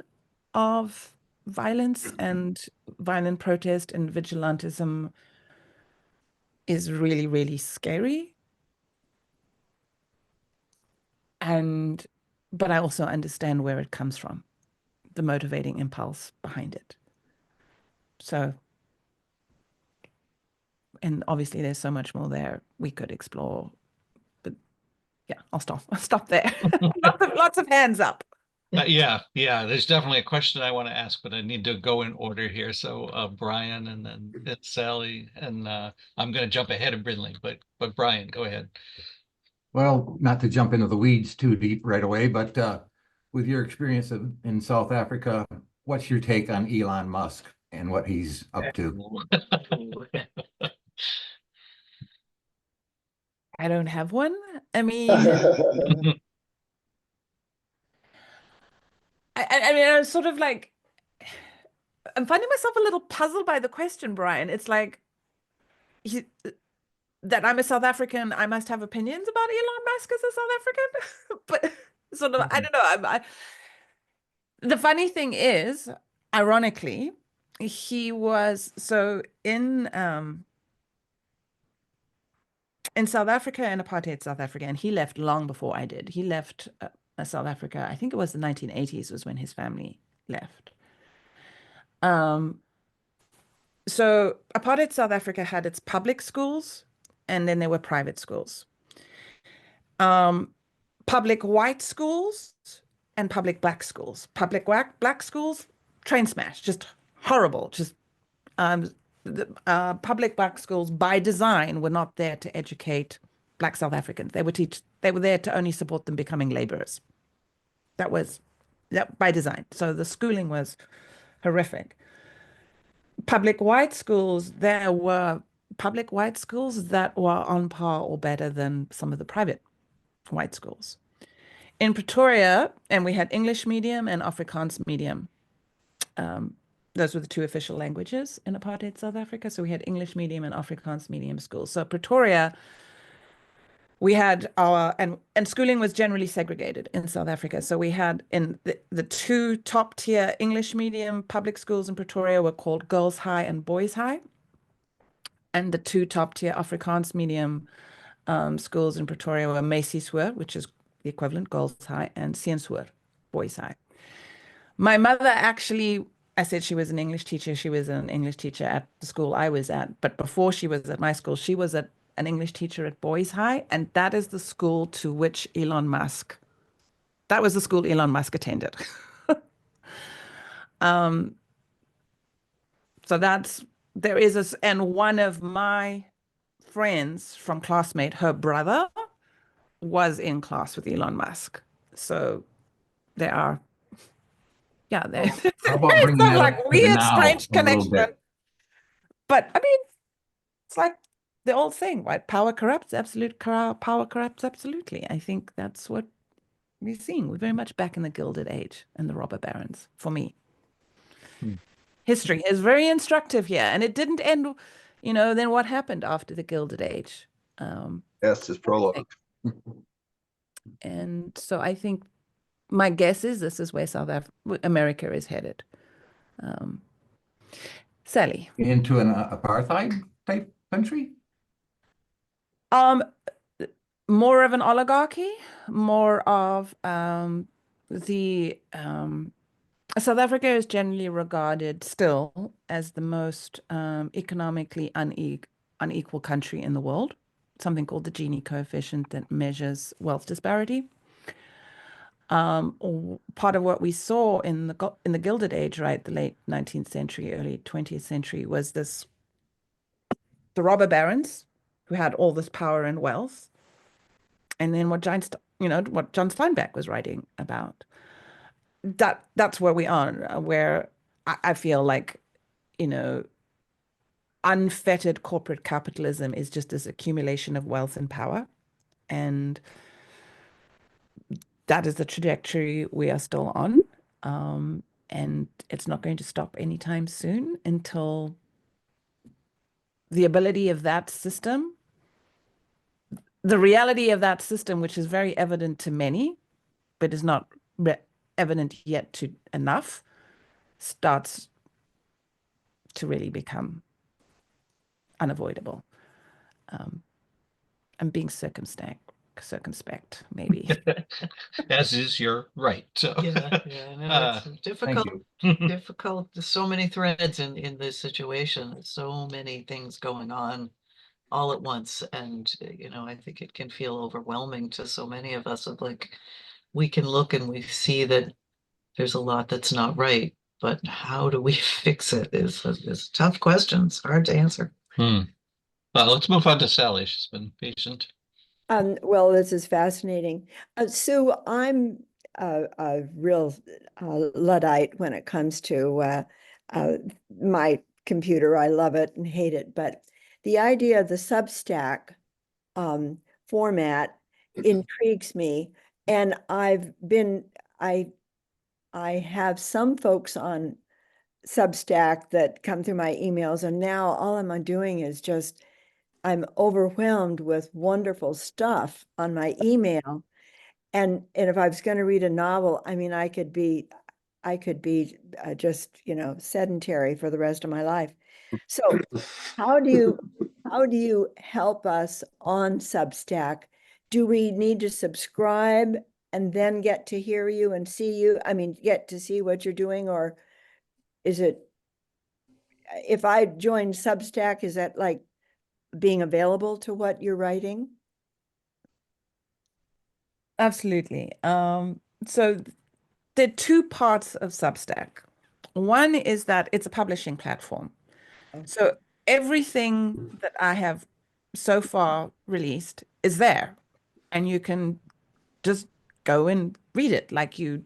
of violence and violent protest and vigilantism is really, really scary. But I also understand where it comes from, the motivating impulse behind it. So, and obviously there's so much more there we could explore, but yeah, I'll stop there. lots of hands up. Yeah, there's definitely a question I want to ask, but I need to go in order here. So Brian, and then it's Sally, and I'm going to jump ahead of Brindley, but Brian, go ahead. Well, not to jump into the weeds too deep right away, but with your experience in South Africa, what's your take on Elon Musk and what he's up to? I don't have one. I mean, I mean, I'm sort of like, I'm finding myself a little puzzled by the question, Brian. It's like that I'm a South African, I must have opinions about Elon Musk as a South African, but sort of, I don't know. The funny thing is, ironically, he was so in South Africa and apartheid South Africa, and he left long before I did. He left South Africa, I think it was the 1980s was when his family left. So apartheid South Africa had its public schools, and then there were private schools. Public white schools and public black schools. Public black schools, train smash, just horrible. Just public black schools by design were not there to educate Black South Africans. They were there to only support them becoming laborers. That was by design. So the schooling was horrific. Public white schools, there were public white schools that were on par or better than some of the private white schools. In Pretoria, and we had English medium and Afrikaans medium. Those were the two official languages in apartheid South Africa. So we had English medium and Afrikaans medium schools. So Pretoria, we had and schooling was generally segregated in South Africa. So we had in the two top tier English medium public schools in Pretoria were called Girls High and Boys High. And the two top tier Afrikaans medium schools in Pretoria were Meisieshoër, which is the equivalent, Girls High, and Seenshoër, Boys High. My mother actually, I said she was an English teacher. She was an English teacher at the school I was at. But before she was at my school, she was an English teacher at Boys High. And that is the school to which that was the school Elon Musk attended. So there is and one of my friends from classmate, her brother was in class with Elon Musk. So there are, yeah, there's How about bringing some that like up to the weird, now strange a little connection. bit? But I mean, it's like the old thing, right? Power corrupts, power corrupts absolutely. I think that's what we're seeing. We're very much back in the Gilded Age and the robber barons, for me. History is very instructive here, and it didn't end, then what happened after the Gilded Age? Yes, just prologue. And so I think my guess is this is where America is headed. Sally. Into an apartheid type country? More of an oligarchy, more of South Africa is generally regarded still as the most economically unequal country in the world. Something called the Gini coefficient that measures wealth disparity. Part of what we saw in the Gilded Age, right, the late 19th century, early 20th century, was the robber barons who had all this power and wealth, and then what John Steinbeck was writing about. That's where we are, where I feel like, unfettered corporate capitalism is just this accumulation of wealth and power, and that is the trajectory we are still on. And it's not going to stop anytime soon until the ability of that system, the reality of that system, which is very evident to many, but is not evident yet to enough, starts to really become unavoidable. I'm being circumspect, maybe. As is your right. So No, it's difficult. you. Difficult. There's so many threads in this situation. So many things going on all at once, and I think it can feel overwhelming to so many of us. Of like, we can look and we see that there's a lot that's not right, but how do we fix it? Is a tough question. It's hard to answer. Well, let's move on to Sally. She's been patient. Well, this is fascinating. Sue, I'm a real Luddite when it comes to my computer. I love it and hate it, but the idea of the Substack format intrigues me. And I have some folks on Substack that come through my emails, and now all I'm doing is just I'm overwhelmed with wonderful stuff on my email. And if I was going to read a novel, I mean, I could be just, sedentary for the rest of my life. So how do you help us on Substack? Do we need to subscribe and then get to hear you and see you? I mean, get to see what you're doing, or is it, if I join Substack, is that like being available to what you're writing? Absolutely. So there are two parts of Substack. One is that it's a publishing platform. Oh. So everything that I have so far released is there, and you can just go and read it like you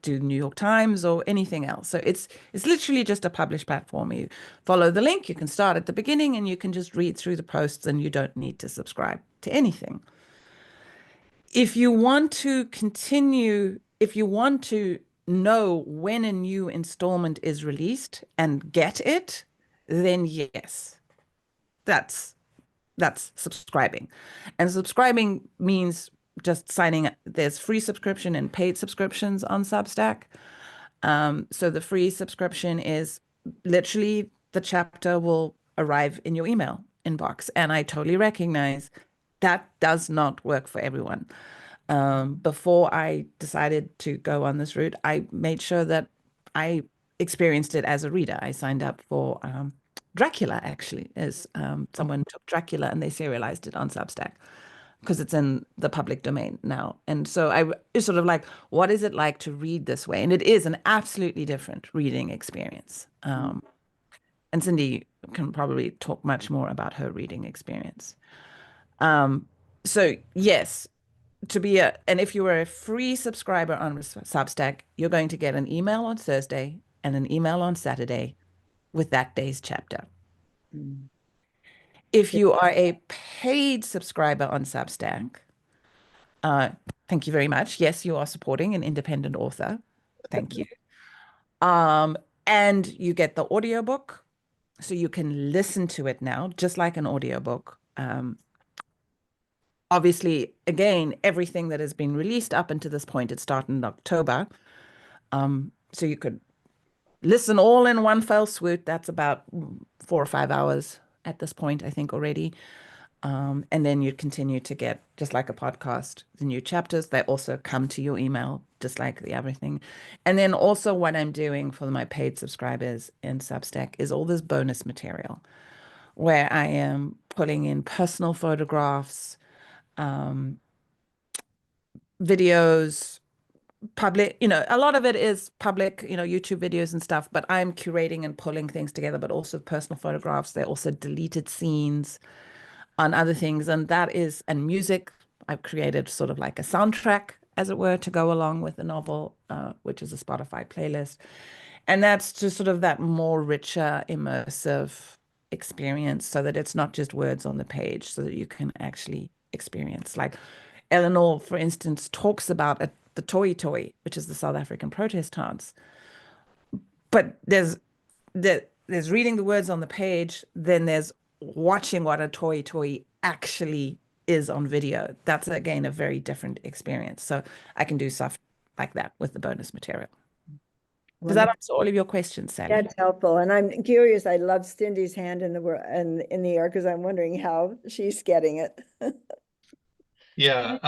do New York Times or anything else. So it's literally just a published platform. You follow the link, you can start at the beginning, and you can just read through the posts, and you don't need to subscribe to anything. If you want to continue, if you want to know when a new installment is released and get it, then yes, that's subscribing. And subscribing means just signing up. There's free subscription and paid subscriptions on Substack. So the free subscription is literally the chapter will arrive in your email inbox. And I totally recognize that does not work for everyone. Before I decided to go on this route, I made sure that I experienced it as a reader. I signed up for Dracula, actually, as someone took Dracula and they serialized it on Substack because it's in the public domain now. And so I was sort of like, what is it like to read this way? And it is an absolutely different reading experience. And Cindy can probably talk much more about her reading experience. So yes, and if you are a free subscriber on Substack, you're going to get an email on Thursday and an email on Saturday with that day's chapter. If you are a paid subscriber on Substack, thank you very much. Yes, you are supporting an independent author. Thank you. And you get the audiobook, so you can listen to it now, just like an audiobook. Obviously, again, everything that has been released up until this point, it started in October. So you could listen all in one fell swoop. That's about 4 or 5 hours at this point, I think, already. And then you continue to get, just like a podcast, the new chapters. They also come to your email, just like the everything. And then also what I'm doing for my paid subscribers in Substack is all this bonus material where I am putting in personal photographs, videos, public, a lot of it is public, YouTube videos and stuff, but I'm curating and pulling things together, but also personal photographs. They're also deleted scenes on other things. And music. I've created sort of like a soundtrack, as it were, to go along with the novel, which is a Spotify playlist. And that's just sort of that more richer, immersive experience so that it's not just words on the page, so that you can actually experience. Like Eleanor, for instance, talks about the Toi Toi, which is the South African protest dance. But there's reading the words on the page, then there's watching what a Toi Toi actually is on video. That's, again, a very different experience. So I can do stuff like that with the bonus material. Does that answer all of your questions, Sally? That's helpful. And I'm curious, I love Cindy's hand in the air because I'm wondering how she's getting it. Yeah.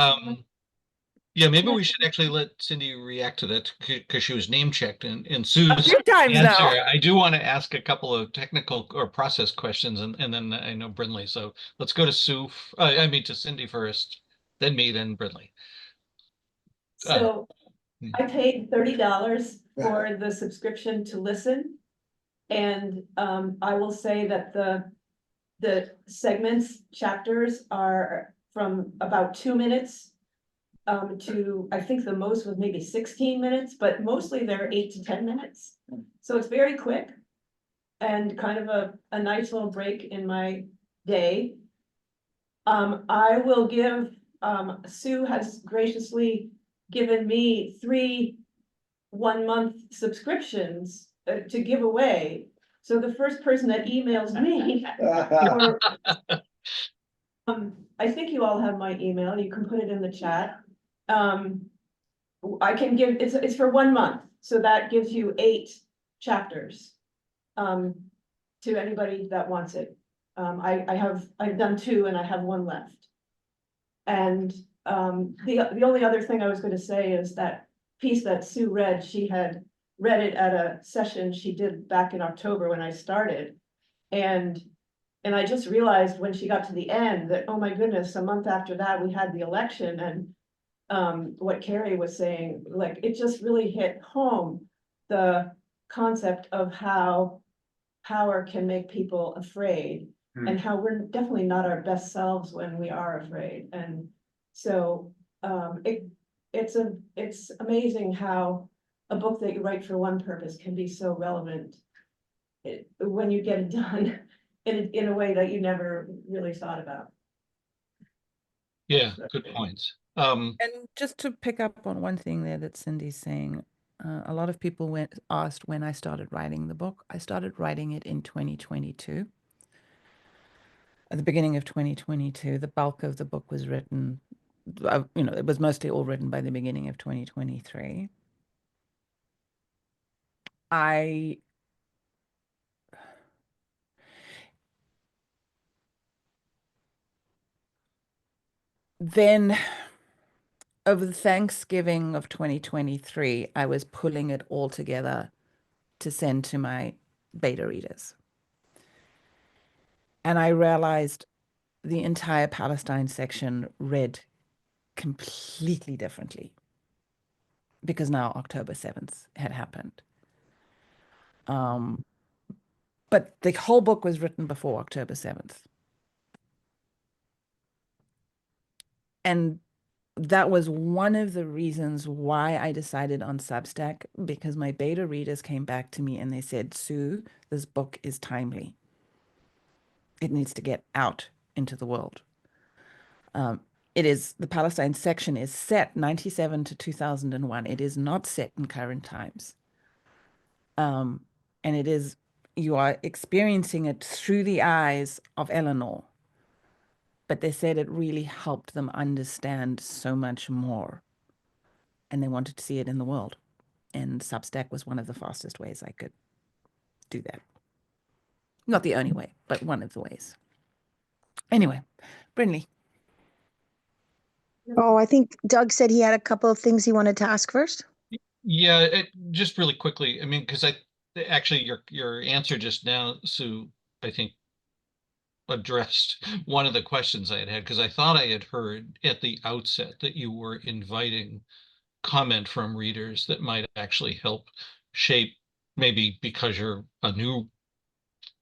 Yeah, maybe we should actually let Cindy react to that because she was name checked in Sue's A few times answer. now. I do want to ask a couple of technical or process questions, and then I know Brinley. So let's go to Sue. To Cindy first, then me, then Brinley. So I paid $30 for the subscription to listen. And I will say that the segments, chapters are from about 2 minutes to, I think the most was maybe 16 minutes, but mostly they're 8 to 10 minutes. So it's very quick and kind of a nice little break in my day. I will give, Sue has graciously given me 3 1-month subscriptions to give away. So the first person that emails me, or, I think you all have my email, you can put it in the chat. I can give, it's for 1 month, so that gives you 8 chapters to anybody that wants it. I've done 2 and I have 1 left. And the only other thing I was going to say is that piece that Sue read, she had read it at a session she did back in October when I started. And I just realized when she got to the end that, oh my goodness, a month after that, we had the election, and what Carrie was saying, like, it just really hit home, the concept of how power can make people afraid, and how we're definitely not our best selves when we are afraid. And so it's amazing how a book that you write for one purpose can be so relevant when you get it done in a way that you never really thought about. Yeah, good points. And just to pick up on one thing there that Cindy's saying, a lot of people asked when I started writing the book. I started writing it in 2022. At the beginning of 2022, the bulk of the book was written, it was mostly all written by the beginning of 2023. Then over the Thanksgiving of 2023, I was pulling it all together to send to my beta readers. And I realized the entire Palestine section read completely differently because now October 7th had happened. But the whole book was written before October 7th. And that was one of the reasons why I decided on Substack, because my beta readers came back to me and they said, Sue, this book is timely. It needs to get out into the world. The Palestine section is set 97 to 2001. It is not set in current times. And you are experiencing it through the eyes of Eleanor. But they said it really helped them understand so much more. And they wanted to see it in the world. And Substack was one of the fastest ways I could do that. Not the only way, but one of the ways. Anyway, Brindley. Oh, I think Doug said he had a couple of things he wanted to ask first. Yeah, just really quickly. I mean, because actually your answer just now, Sue, I think addressed one of the questions I had because I thought I had heard at the outset that you were inviting comment from readers that might actually help shape, maybe because you're a new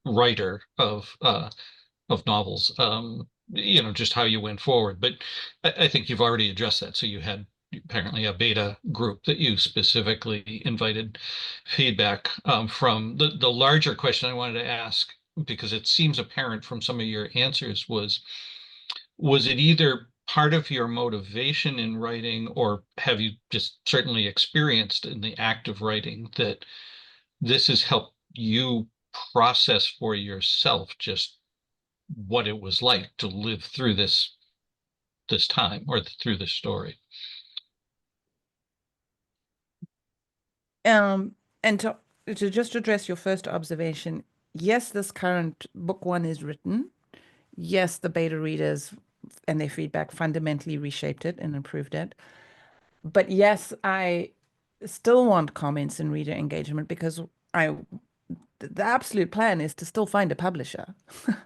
writer of novels, just how you went forward. But I think you've already addressed that. So you had apparently a beta group that you specifically invited feedback from. The larger question I wanted to ask, because it seems apparent from some of your answers, was it either part of your motivation in writing, or have you just certainly experienced in the act of writing that this has helped you process for yourself just what it was like to live through this time or through this story? And to just address your first observation, yes, this current book one is written. Yes, the beta readers and their feedback fundamentally reshaped it and improved it. But yes, I still want comments and reader engagement because the absolute plan is to still find a publisher.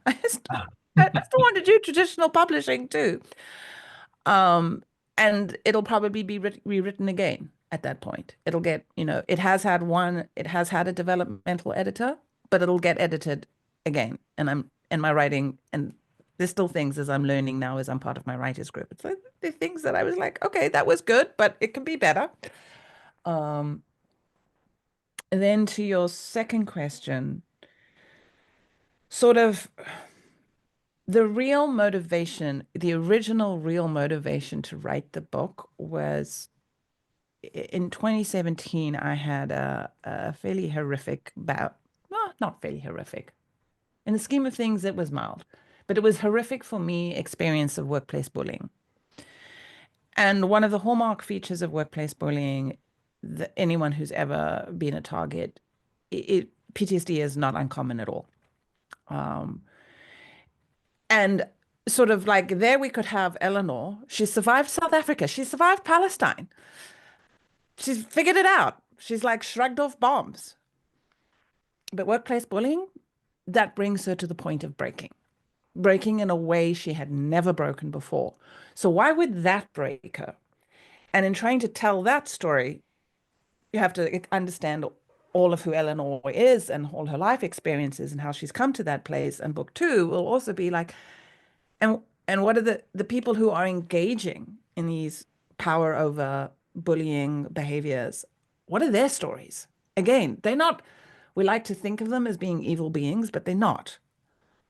I still want to do traditional publishing too. And it'll probably be rewritten again at that point. It'll get, it has had a developmental editor, but it'll get edited again. And I'm in my writing, and there's still things as I'm learning now as I'm part of my writers group. It's like the things that I was like, okay, that was good, but it can be better. And then to your second question, sort of the real motivation, the original real motivation to write the book was in 2017. I had a fairly horrific bout. Well, not fairly horrific. In the scheme of things, it was mild, but it was horrific for me experience of workplace bullying. And one of the hallmark features of workplace bullying, anyone who's ever been a target, PTSD is not uncommon at all. And sort of like there we could have Eleanor. She survived South Africa. She survived Palestine. She's figured it out. She's like shrugged off bombs. But workplace bullying, that brings her to the point of breaking in a way she had never broken before. So why would that break her? And in trying to tell that story, you have to understand all of who Eleanor is and all her life experiences and how she's come to that place. And book 2 will also be like, and what are the people who are engaging in these power over bullying behaviors? What are their stories? Again, they're not, we like to think of them as being evil beings, but they're not.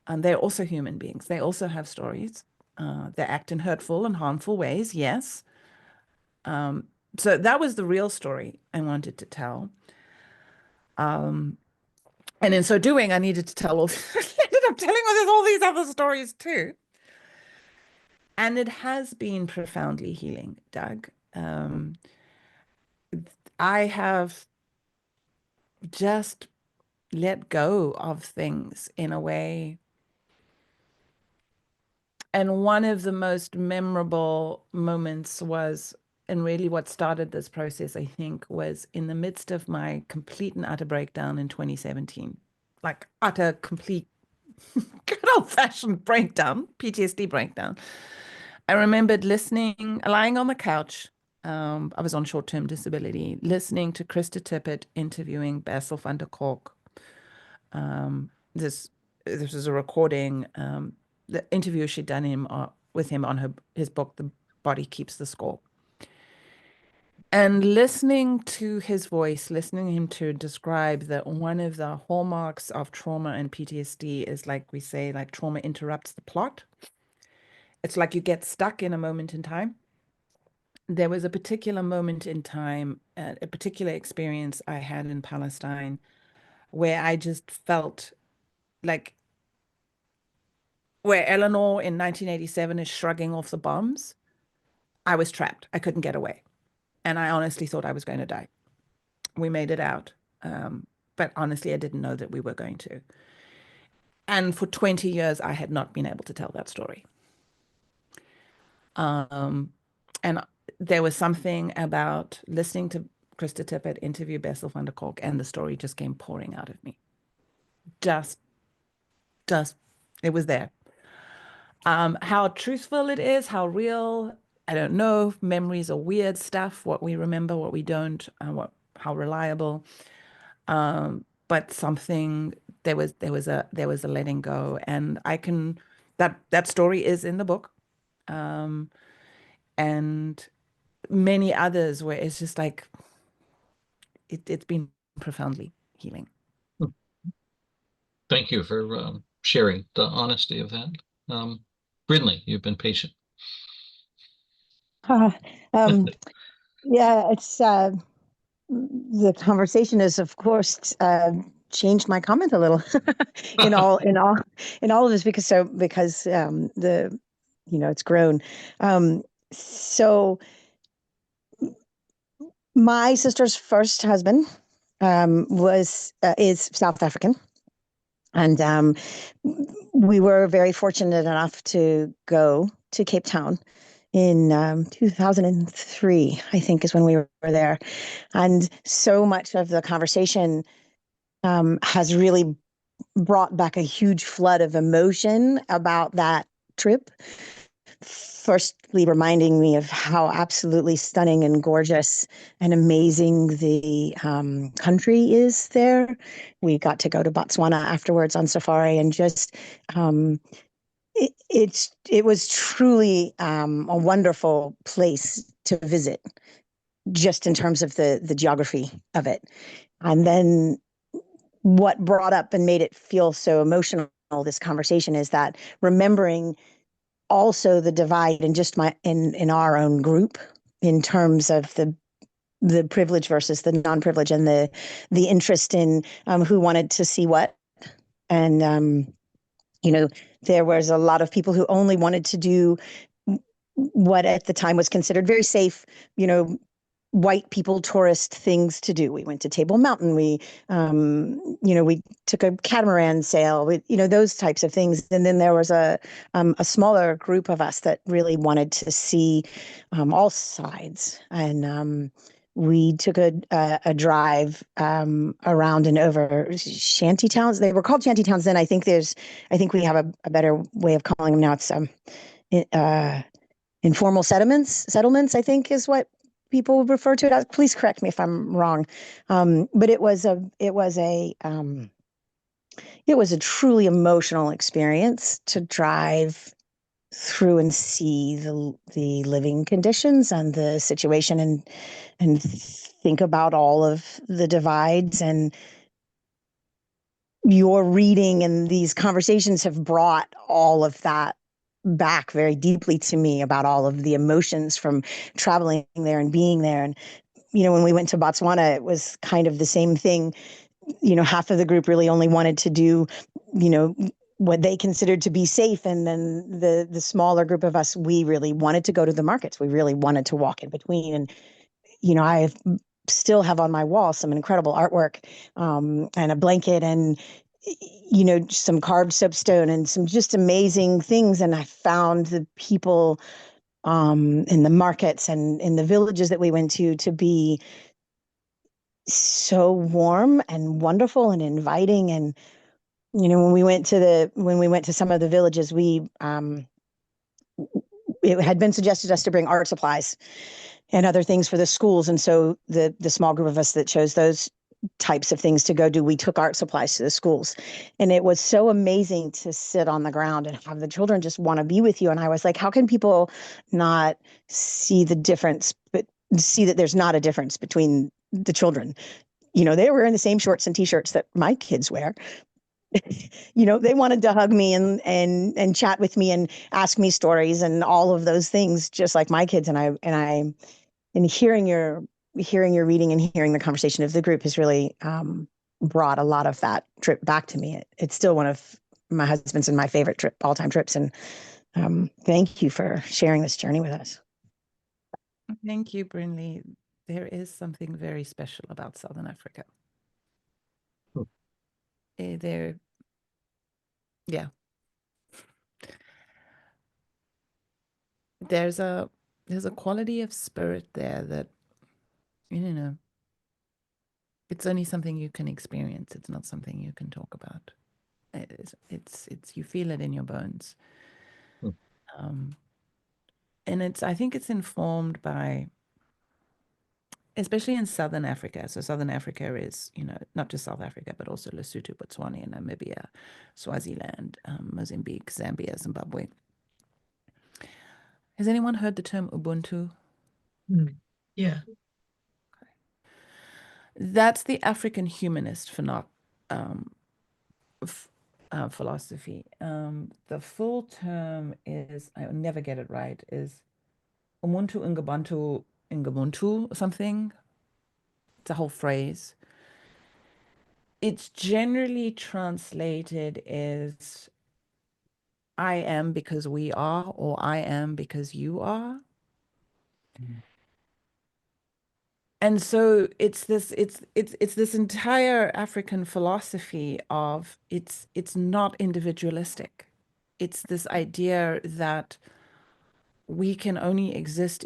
And they're also human beings. They also have stories. They act in hurtful and harmful ways, yes. So that was the real story I wanted to tell. And in so doing, I needed to tell all, I ended up telling all these other stories too. And it has been profoundly healing, Doug. I have just let go of things in a way. And one of the most memorable moments was, and really what started this process, I think, was in the midst of my complete and utter breakdown in 2017. Like utter, complete, good old-fashioned breakdown, PTSD breakdown. I remembered lying on the couch. I was on short-term disability, listening to Krista Tippett interviewing Bessel van der Kolk. This was a recording, the interview she'd done with him on his book, The Body Keeps the Score. And listening to his voice, listening to him to describe that one of the hallmarks of trauma and PTSD is, like we say, like trauma interrupts the plot. It's like you get stuck in a moment in time. There was a particular moment in time, a particular experience I had in Palestine where I just felt like where Eleanor in 1987 is shrugging off the bombs, I was trapped. I couldn't get away. And I honestly thought I was going to die. We made it out. But honestly, I didn't know that we were going to. And for 20 years, I had not been able to tell that story. And there was something about listening to Krista Tippett interview Bessel van der Kolk, and the story just came pouring out of me. Just, it was there. How truthful it is, how real, I don't know. Memories are weird stuff, what we remember, what we don't, how reliable. But something, there was a letting go, and that story is in the book. And many others where it's just like, it's been profoundly healing. Thank you for sharing the honesty of that. Brindley, you've been patient. Yeah, it's the conversation has, of course, changed my comment a little in all of this because the it's grown. So my sister's first husband is South African. And we were very fortunate enough to go to Cape Town in 2003, I think, is when we were there. And so much of the conversation has really brought back a huge flood of emotion about that trip. Firstly, reminding me of how absolutely stunning and gorgeous and amazing the country is there. We got to go to Botswana afterwards on safari, and just it was truly a wonderful place to visit, just in terms of the geography of it. And then what brought up and made it feel so emotional, this conversation, is that remembering also the divide in our own group in terms of the privilege versus the non-privilege, and the interest in who wanted to see what. And there was a lot of people who only wanted to do what at the time was considered very safe, white people tourist things to do. We went to Table Mountain. We took a catamaran sail. Those types of things. And then there was a smaller group of us that really wanted to see all sides. And we took a drive around and over shanty towns. They were called shanty towns then. I think we have a better way of calling them now. It's informal settlements, I think is what people would refer to it as. Please correct me if I'm wrong. But it was a truly emotional experience to drive through and see the living conditions and the situation, and think about all of the divides. And your reading and these conversations have brought all of that back very deeply to me, about all of the emotions from traveling there and being there. And when we went to Botswana, it was kind of the same thing. Half of the group really only wanted to do what they considered to be safe, and then the smaller group of us, we really wanted to go to the markets. We really wanted to walk in between. And I still have on my wall some incredible artwork, and a blanket, and some carved soapstone, and some just amazing things. And I found the people in the markets and in the villages that we went to be so warm and wonderful and inviting. And when we went to some of the villages, it had been suggested us to bring art supplies and other things for the schools. And so the small group of us that chose those types of things to go do, we took art supplies to the schools. And it was so amazing to sit on the ground and have the children just want to be with you. And I was like, how can people not see the difference, but see that there's not a difference between the children? They were wearing the same shorts and t-shirts that my kids wear. They wanted to hug me and chat with me and ask me stories and all of those things, just like my kids. And hearing your reading and hearing the conversation of the group has really brought a lot of that trip back to me. It's still one of my husband's and my favorite all-time trips. And thank you for sharing this journey with us. Thank you, Brinley. There is something very special about Southern Africa. Yeah. There's a quality of spirit there that, it's only something you can experience. It's not something you can talk about. It's you feel it in your bones. And I think it's informed by, especially in Southern Africa. So Southern Africa is, not just South Africa, but also Lesotho, Botswana, Namibia, Swaziland, Mozambique, Zambia, Zimbabwe. Has anyone heard the term Ubuntu? Yeah. That's the African humanist philosophy. The full term is, I never get it right, is Umuntu Ngabantu Ngabuntu or something. It's a whole phrase. It's generally translated as I am because we are, or I am because you are. And so it's this entire African philosophy of it's not individualistic. It's this idea that we can only exist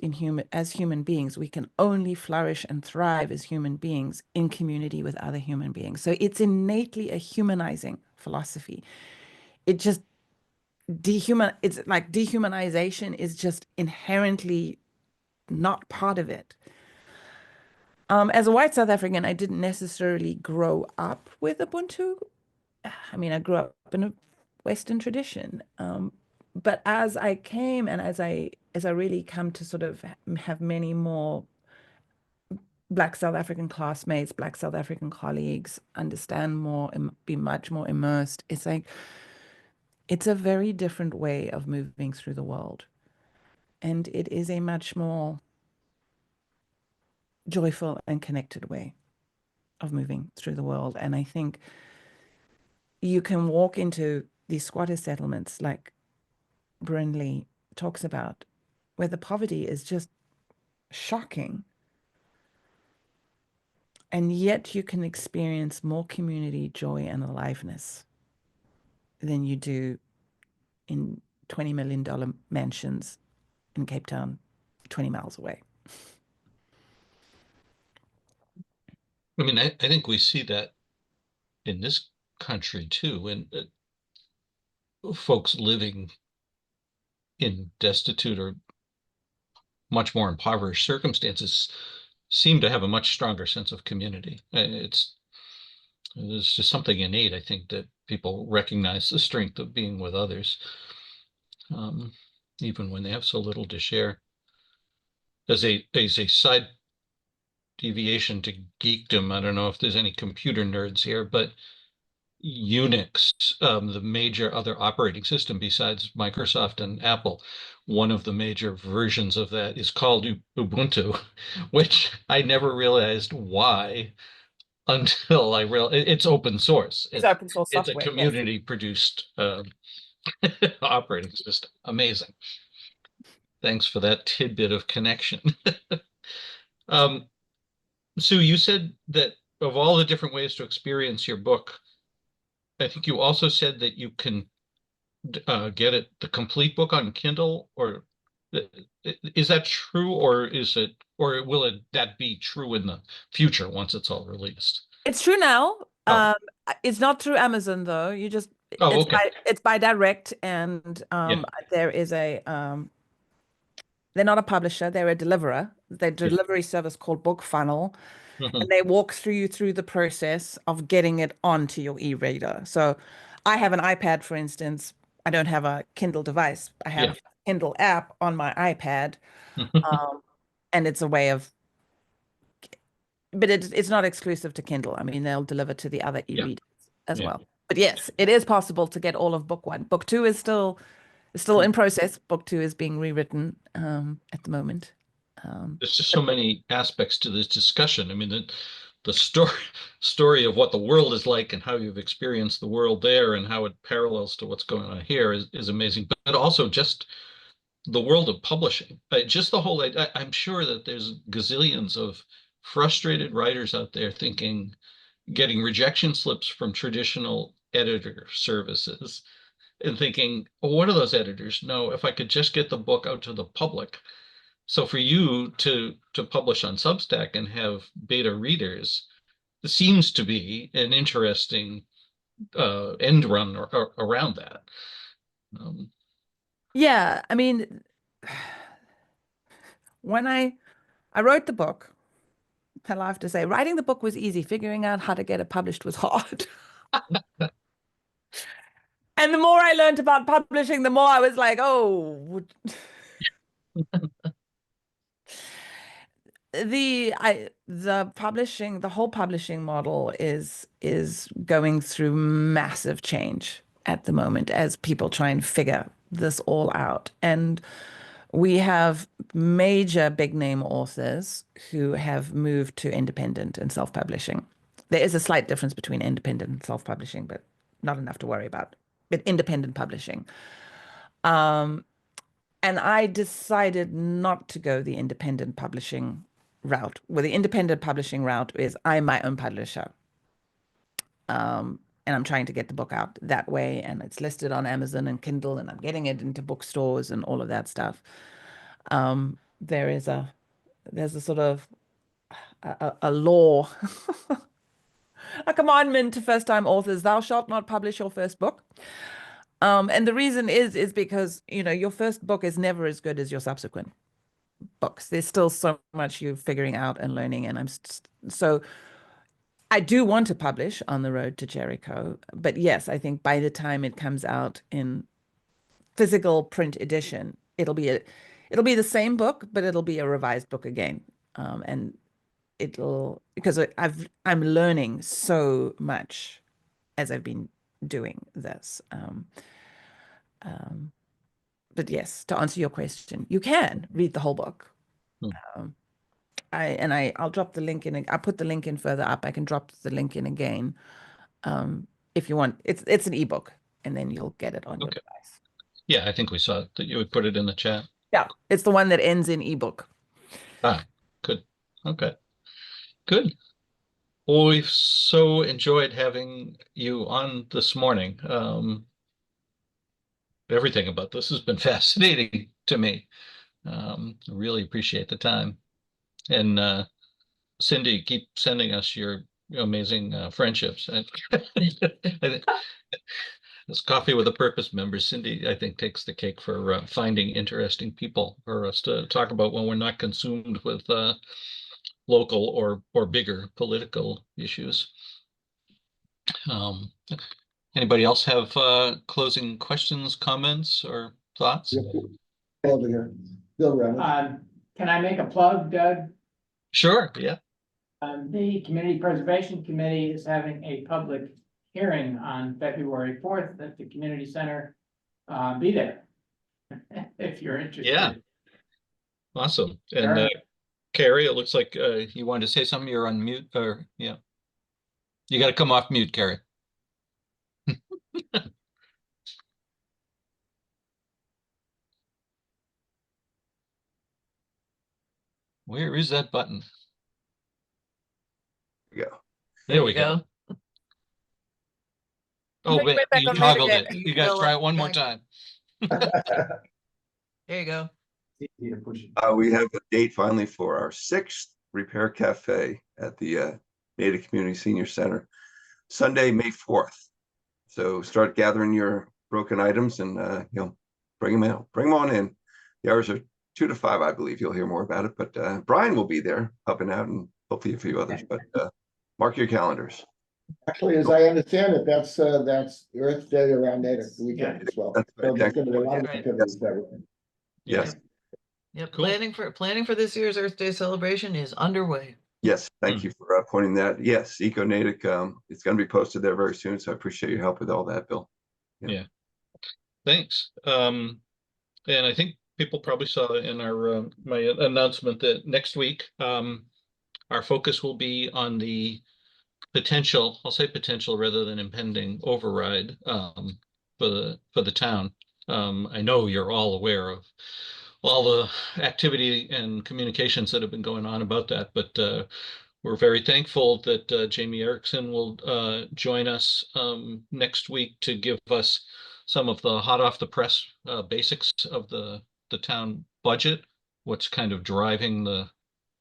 as human beings. We can only flourish and thrive as human beings in community with other human beings. So it's innately a humanizing philosophy. It's like dehumanization is just inherently not part of it. As a white South African, I didn't necessarily grow up with Ubuntu. I mean, I grew up in a Western tradition. But as I came and as I really come to sort of have many more Black South African classmates, Black South African colleagues, understand more and be much more immersed, it's like, it's a very different way of moving through the world. And it is a much more joyful and connected way of moving through the world. And I think you can walk into these squatter settlements like Brinley talks about, where the poverty is just shocking. And yet you can experience more community, joy, and aliveness than you do in $20 million mansions in Cape Town, 20 miles away. I mean, I think we see that in this country too, and folks living in destitute or much more impoverished circumstances seem to have a much stronger sense of community. There's just something innate, I think, that people recognize the strength of being with others, um, even when they have so little to share. As a side deviation to geekdom, I don't know if there's any computer nerds here, but Unix, the major other operating system besides Microsoft and Apple, one of the major versions of that is called Ubuntu, which I never realized why until I realized it's open source. It's open source It's a software. Yes. community produced operating system. Amazing. Thanks for that tidbit of connection. Um, Sue, you said that of all the different ways to experience your book, I think you also said that you can get it the complete book on Kindle, or is that true, or is it, or will it that be true in the future once it's all released? It's true now. Oh, It's not through Amazon though. oh, okay. It's by direct, and Yeah, there is a they're not a publisher, they're a deliverer. They're a yeah. delivery service called Book Funnel, and Mhm. they walk you through the process of getting it onto your e-reader. So I have an iPad, for instance. I don't have a Kindle device. I have Yeah. a Kindle app on my iPad, um, and it's a way of, but it's not exclusive to Kindle. I mean, they'll deliver to the other Yeah, e-readers as yeah. well. But yes, it is possible to get all of book one. Book two is still in process. Book two is being rewritten at the moment. There's just so many aspects to this discussion. I mean, the story of what the world is like and how you've experienced the world there and how it parallels to what's going on here is amazing. But also just the world of publishing. Just the whole, I'm sure that there's gazillions of frustrated writers out there thinking, getting rejection slips from traditional editor services and thinking, well, what do those editors know? If I could just get the book out to the public. So for you to publish on Substack and have beta readers seems to be an interesting end run around that. Um, Yeah, I mean, when I wrote the book, I have to say, writing the book was easy. Figuring out how to get it published was hard. And the more I learned about publishing, the more I was like, oh, the whole publishing model is going through massive change at the moment as people try and figure this all out. And we have major big name authors who have moved to independent and self-publishing. There is a slight difference between independent and self-publishing, but not enough to worry about. But independent publishing. And I decided not to go the independent publishing route. Well, the independent publishing route is I'm my own publisher. And I'm trying to get the book out that way. And it's listed on Amazon and Kindle, and I'm getting it into bookstores and all of that stuff. There's a sort of a law, a commandment to first-time authors, thou shalt not publish your first book. And the reason is because, your first book is never as good as your subsequent books. There's still so much you're figuring out and learning. And so I do want to publish On the Road to Jericho. But yes, I think by the time it comes out in physical print edition, it'll be the same book, but it'll be a revised book again. And because I'm learning so much as I've been doing this. But yes, to answer your question, you can read the whole book. Hmm. I'll drop the link in. I'll put the link in further up. I can drop the link in again, if you want. It's an ebook, and then you'll get it on your okay. device. Yeah, I think we saw that you would put it in the chat. Yeah, it's the one that ends in ebook. Ah, good. Okay, good. Well, we've so enjoyed having you on this morning. Everything about this has been fascinating to me. Really appreciate the time. And Cindy, keep sending us your amazing friendships. I think as Coffee with a Purpose members, Cindy, I think, takes the cake for finding interesting people for us to talk about when we're not consumed with local or bigger political issues. Anybody else have closing questions, comments, or thoughts? Over here, Bill Reynolds. Can I make a plug, Doug? Sure, yeah. The Community Preservation Committee is having a public hearing on February 4th at the community center. Be there if you're interested. Yeah. Awesome. And Carrie, it looks like you wanted to say something. You're on mute, or yeah. You got to come off mute, Carrie. Where is that button? There you go. There we go. Oh, Click wait, right back you on toggled mute it. You guys try it one more time. There you go. We have a date finally for our 6th Repair Cafe at the Native Community Senior Center, Sunday, May 4th. So start gathering your broken items and bring them out, bring them on in. The hours are 2 to 5, I believe. You'll hear more about it, but Brian will be there helping out, and hopefully a few others. But mark your calendars. Actually, as I understand it, that's Earth Day around Native weekend as well. That's right, So there's gonna be a lot of Right. activities that weekend. Yes, Yep. Cool. Planning for this year's Earth Day celebration is underway. yes. Thank you for pointing that. Yes, Eco-Natick, it's going to be posted there very soon. So I appreciate your help with all that, Bill. Yeah. Thanks. And I think people probably saw in our my announcement that next week our focus will be on the potential, I'll say potential rather than impending override for the town. I know you're all aware of all the activity and communications that have been going on about that, but we're very thankful that Jamie Erickson will join us next week to give us some of the hot off the press basics of the town budget, what's kind of driving the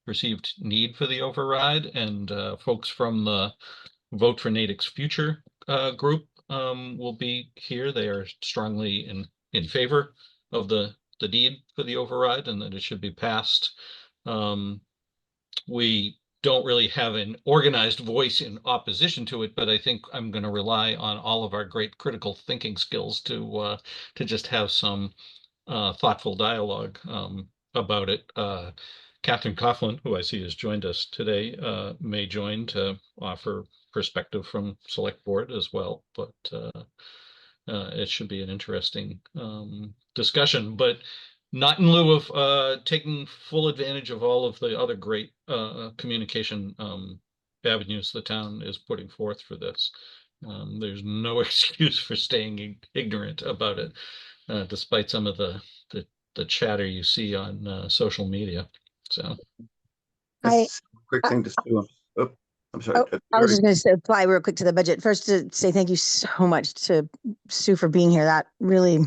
perceived need for the override, and folks from the Vote for Natick's Future group will be here. They are strongly in favor of the need for the override and that it should be passed. We don't really have an organized voice in opposition to it, but I think I'm going to rely on all of our great critical thinking skills to just have some thoughtful dialogue about it. Catherine Coughlin, who I see has joined us today, may join to offer perspective from Select Board as well, but it should be an interesting discussion, but not in lieu of taking full advantage of all of the other great communication avenues the town is putting forth for this. There's no excuse for staying ignorant about it, despite some of the chatter you see on social media. So, quick thing to do. Oh, I'm sorry. I was just going to apply real quick to the budget. First, to say thank you so much to Sue for being here. That really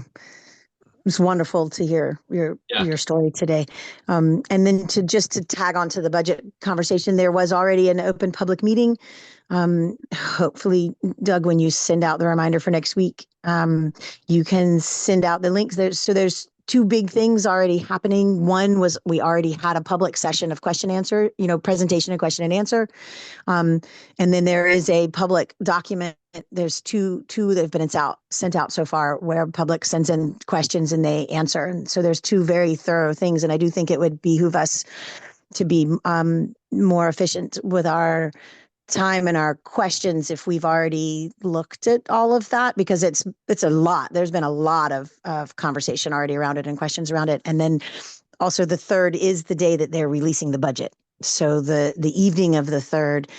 was wonderful to hear your story today. And then to tag on to the budget conversation, there was already an open public meeting. Hopefully, Doug, when you send out the reminder for next week, you can send out the links. There's 2 big things already happening. One was we already had a public session of question answer, presentation and question and answer. And then there is a public document. There's two that have been sent out so far where public sends in questions and they answer. And so there's 2 very thorough things. And I do think it would behoove us to be more efficient with our time and our questions if we've already looked at all of that, because it's a lot. There's been a lot of conversation already around it and questions around it. And then also the 3rd is the day that they're releasing the budget. So the evening of the 3rd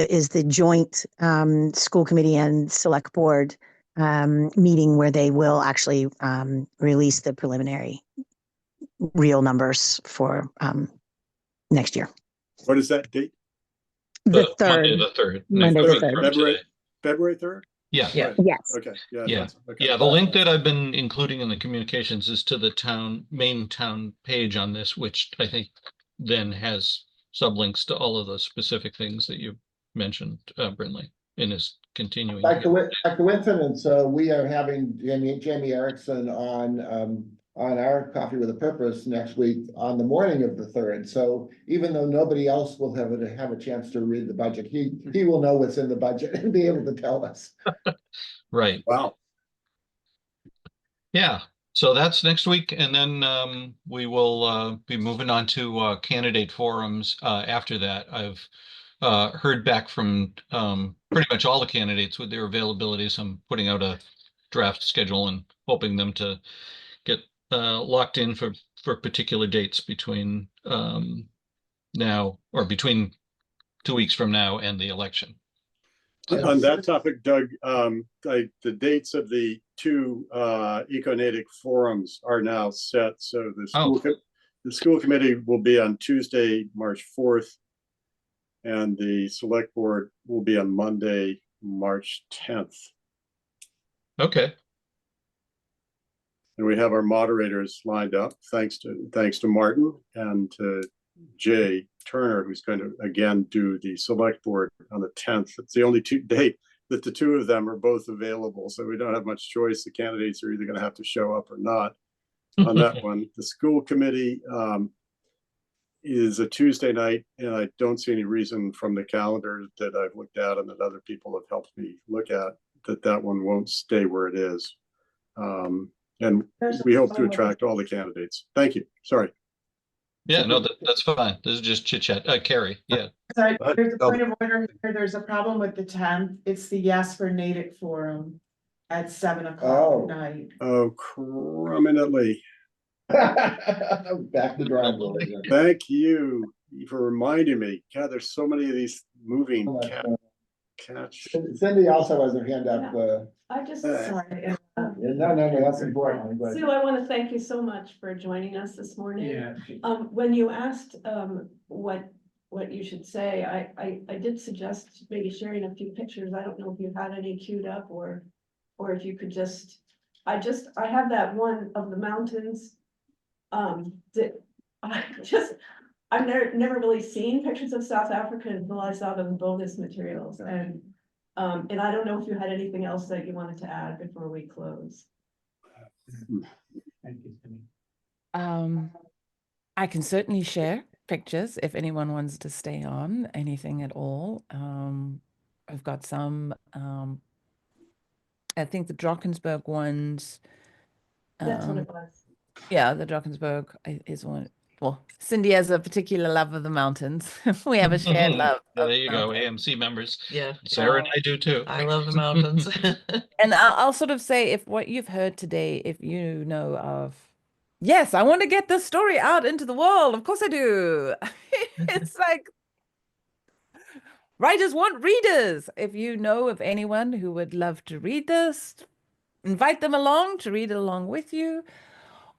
is the joint school committee and select board meeting where they will actually release the preliminary real numbers for next year. What is that date? The 3rd. Monday the 3rd. February 3rd? Yeah. Right. Yes. Okay. Yeah. Okay. Yeah. The link that I've been including in the communications is to the main town page on this, which I think then has sublinks to all of the specific things that you mentioned, Brinley, in his continuing. By coincidence, we are having Jamie Erickson on our Coffee with a Purpose next week on the morning of the 3rd. So even though nobody else will have a chance to read the budget, he will know what's in the budget and be able to tell us. Right. Wow. Yeah. So that's next week, and then we will be moving on to candidate forums after that. I've heard back from pretty much all the candidates with their availabilities. I'm putting out a draft schedule and hoping them to get locked in for particular dates between now, or between 2 weeks from now and the election. On that topic, Doug, the dates of the 2 Eco-Natick forums are now set. So the school committee will be on Tuesday, March 4th, and the select board will be on Monday, March 10th. Okay. And we have our moderators lined up, thanks to Martin and to Jay Turner, who's going to again do the select board on the 10th. It's the only day that the 2 of them are both available, so we don't have much choice. The candidates are either going to have to show up or not on that one. The school committee is a Tuesday night, and I don't see any reason from the calendar that I've looked at and that other people have helped me look at that one won't stay where it is. And we hope to attract all the candidates. Thank you. Sorry. Yeah, no, that's fine. This is just chit chat. Carrie, yeah. Sorry, there's a point of order here. There's a problem with the 10th. It's the Yes for Natick forum at 7 o'clock at night. Oh, criminally. Back to drawing board. Thank you for reminding me. God, there's so many of these moving catch. Cindy also has her hand up. I just, Sorry. No, that's important. Sue, I want to thank you so much for joining us this morning. Yeah. When you asked what you should say, I did suggest maybe sharing a few pictures. I don't know if you had any queued up or if you could just, I have that one of the mountains. That I've never really seen pictures of South Africa until I saw them in bonus materials, and I don't know if you had anything else that you wanted to add before we close. Thank you, Cindy. I can certainly share pictures if anyone wants to stay on anything at all. I've got some, I think the Drakensberg ones. That's what it was. Yeah, the Drakensberg is one. Well, Cindy has a particular love of the mountains. We have a shared love. There you go, AMC members. Yeah. Sarah and I do too. I love the mountains. And I'll sort of say, if what you've heard today, if you know of, yes, I want to get this story out into the world. Of course I do. It's like, writers want readers. If you know of anyone who would love to read this, invite them along to read it along with you,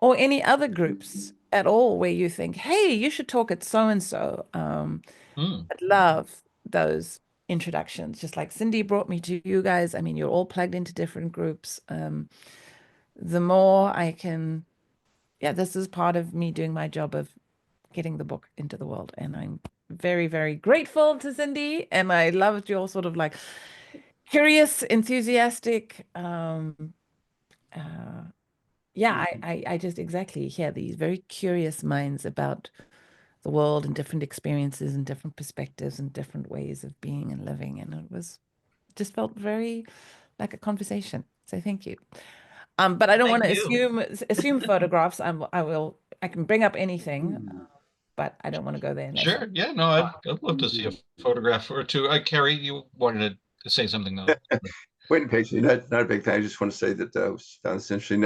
or any other groups at all where you think, hey, you should talk at so-and-so. I'd love those introductions, just like Cindy brought me to you guys. I mean, you're all plugged into different groups. The more I can, this is part of me doing my job of getting the book into the world. And I'm very, very grateful to Cindy. And I loved your sort of like curious, enthusiastic, I just exactly hear these very curious minds about the world and different experiences and different perspectives and different ways of being and living. And it just felt very like a conversation. So thank you. But I don't want to assume photographs. I can bring up anything, but I don't want to go there. Sure. Yeah, no, I'd love to see a photograph or two. Carrie, you wanted to say something though. Waiting patiently, not a big thing. I just want to say that I found this interesting.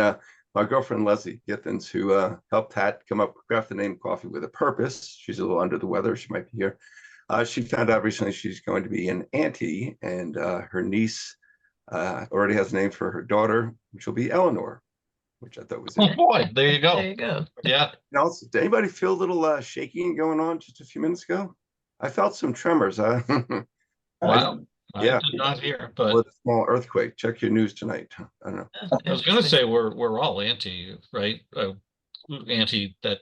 My girlfriend Leslie Githens, who helped Pat craft the name Coffee with a Purpose. She's a little under the weather. She might be here. She found out recently she's going to be an auntie, and her niece already has a name for her daughter, which will be Eleanor, which I thought was interesting. Oh boy, there you go. There you go. Yeah. And also, did anybody feel a little shaking going on just a few minutes ago? I felt some tremors. Wow. I did not hear, but with a small earthquake. Check your news tonight. I don't know. I was going to say we're all anti, right? Anti that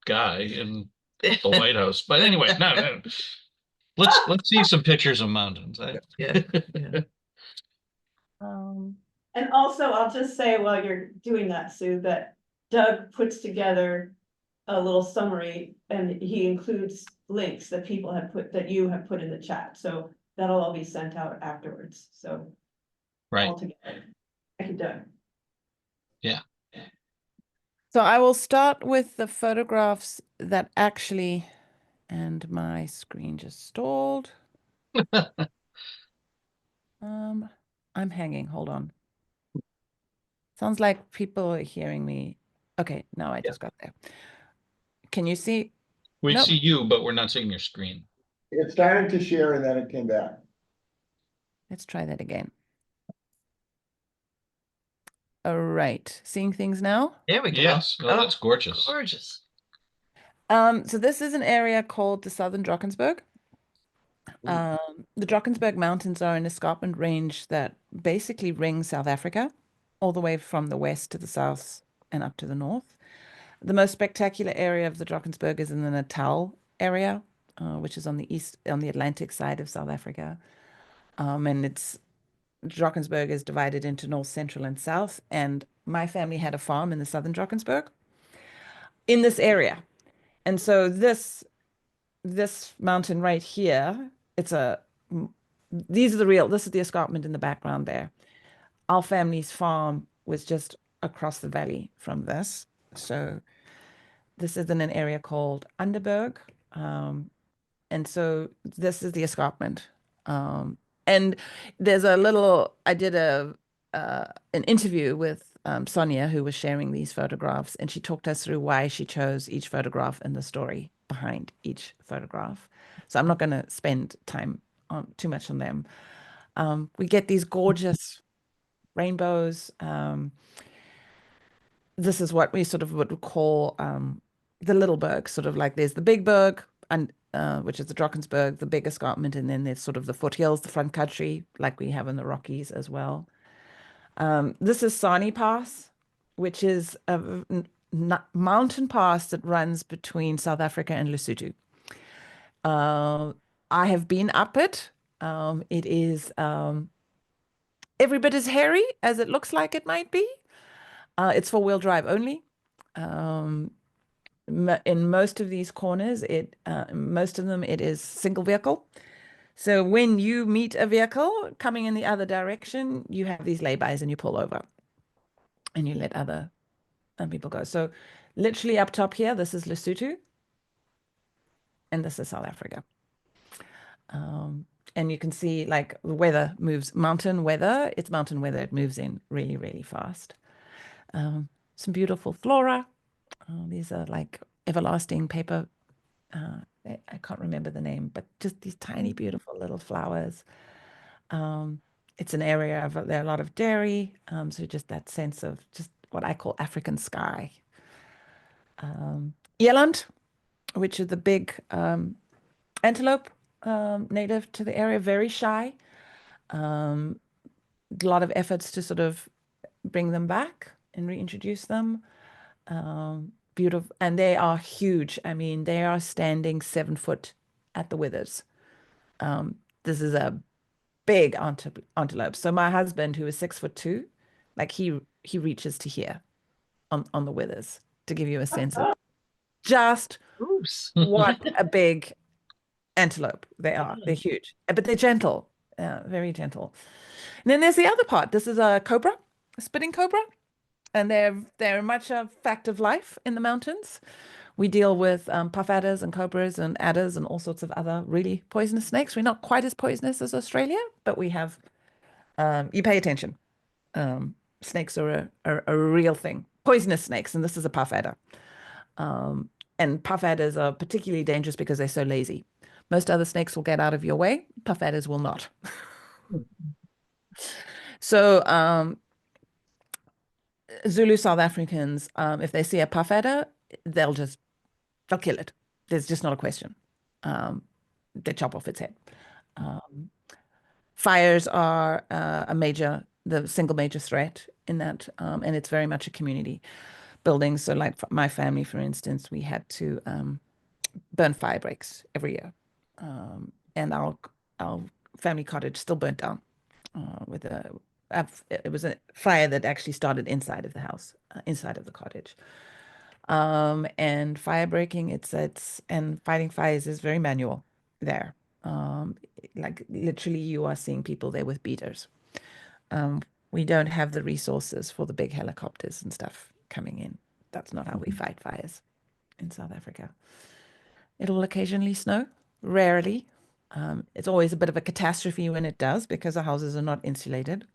guy, and the White House. But anyway, no. Let's see some pictures of mountains. Yeah. And also, I'll just say while you're doing that, Sue, that Doug puts together a little summary and he includes links that people have put, that you have put in the chat. So that'll all be sent out afterwards. So Right. all together. Thank you, Doug. Yeah. So I will start with the photographs that actually, and my screen just stalled. I'm hanging, hold on. Sounds like people are hearing me. Okay, now I just got there. Can you see? We Nope. see you, but we're not seeing your screen. It started to share and then it came back. Let's try that again. All right, seeing things now? There we go. Yes. Oh, that's gorgeous. Gorgeous. So this is an area called the Southern Drakensberg. The Drakensberg Mountains are an escarpment range that basically rings South Africa, all the way from the west to the south and up to the north. The most spectacular area of the Drakensberg is in the Natal area, which is on the east, on the Atlantic side of South Africa. And Drakensberg is divided into north, central, and south. And my family had a farm in the Southern Drakensberg in this area. And so this mountain right here, this is the escarpment in the background there. Our family's farm was just across the valley from this. So this is in an area called Underberg. And so this is the escarpment. And there's I did an interview with Sonia, who was sharing these photographs, and she talked us through why she chose each photograph and the story behind each photograph. So I'm not going to spend time on too much on them. We get these gorgeous rainbows. This is what we sort of would call the little berg, sort of like there's the big berg, and which is the Drakensberg, the big escarpment, and then there's sort of the foothills, the front country, like we have in the Rockies as well. This is Sani Pass, which is a mountain pass that runs between South Africa and Lesotho. I have been up it. It is every bit as hairy as it looks like it might be. It's four-wheel drive only. In most of these corners, most of them, it is single vehicle. So when you meet a vehicle coming in the other direction, you have these laybys and you pull over and you let other people go. So literally up top here, this is Lesotho and this is South Africa. And you can see like the weather moves, mountain weather, it's mountain weather, it moves in really, really fast. Some beautiful flora. These are like everlasting paper. I can't remember the name, but just these tiny, beautiful little flowers. It's an area of, there are a lot of dairy. So just that sense of just what I call African sky. Eland, which is the big antelope native to the area, very shy. A lot of efforts to sort of bring them back and reintroduce them. Beautiful, and they are huge. I mean, they are standing 7 foot at the withers. This is a big antelope. So my husband, who is 6'2", like he reaches to here on the withers, to give you a sense of just what a big antelope they are. They're huge, but they're gentle, very gentle. And then there's the other part. This is a cobra, a spitting cobra. And they're much a fact of life in the mountains. We deal with puff adders and cobras and adders and all sorts of other really poisonous snakes. We're not quite as poisonous as Australia, but we have, you pay attention. Snakes are a real thing. Poisonous snakes, and this is a puff adder. And puff adders are particularly dangerous because they're so lazy. Most other snakes will get out of your way. Puff adders will not. So, Zulu South Africans, if they see a puff adder, they'll kill it. There's just not a question. They chop off its head. Fires are the single major threat in that, and it's very much a community building. So like my family, for instance, we had to burn fire breaks every year. And our family cottage still burnt down with it was a fire that actually started inside of the house, inside of the cottage. And fire breaking, and fighting fires is very manual there. Like literally you are seeing people there with beaters. We don't have the resources for the big helicopters and stuff coming in. That's not how we fight fires in South Africa. It'll occasionally snow, rarely. It's always a bit of a catastrophe when it does because the houses are not insulated.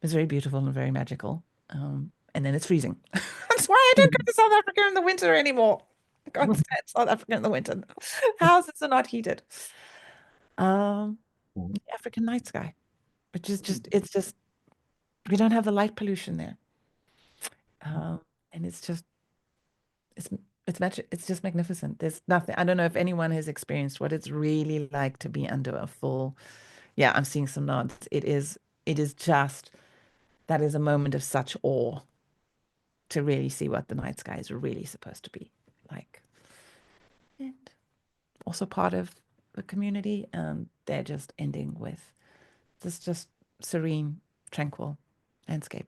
It's very beautiful and very magical. And then it's freezing. That's why I don't go to South Africa in the winter anymore. I can't stand South Africa in the winter. Houses are not heated. African night sky, which is just we don't have the light pollution there. And it's magic. It's just magnificent. There's nothing. I don't know if anyone has experienced what it's really like to be under a full. Yeah, I'm seeing some nods. It is just, that is a moment of such awe to really see what the night sky is really supposed to be like. And also part of the community, and they're just ending with this just serene, tranquil landscape.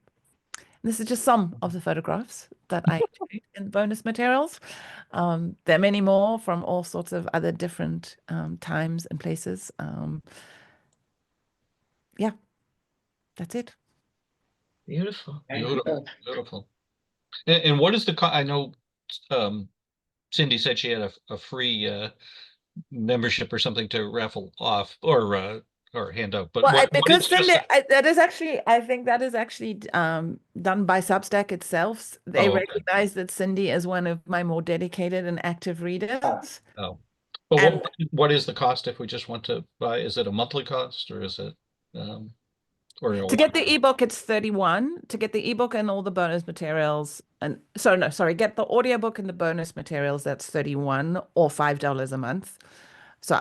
And this is just some of the photographs that I include in bonus materials. There are many more from all sorts of other different times and places. Yeah, that's it. Beautiful. Beautiful, beautiful. And what is the I know Cindy said she had a free membership or something to raffle off or hand out, but Well, what because is then just that is actually, I think that is actually done by Substack itself. They okay. recognize that Cindy is one of my more dedicated and active readers. Oh, but And what is the cost if we just want to buy? Is it a monthly cost or is it or to get the ebook, it's 31. To get the ebook and all the bonus materials, and get the audiobook and the bonus materials, that's 31 or $5 a month. So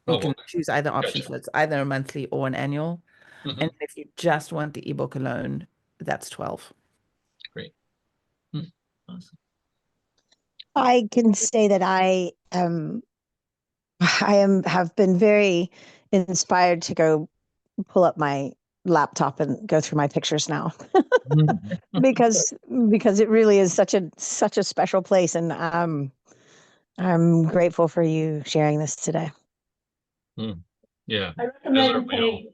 you can choose either option. Gotcha. So it's either a monthly or an annual. Mhm. And if you just want the ebook alone, that's 12. Great. Awesome. I can say that I have been very inspired to go pull up my laptop and go through my pictures now because it really is such a special place, and I'm grateful for you sharing this today. Yeah. I recommend paying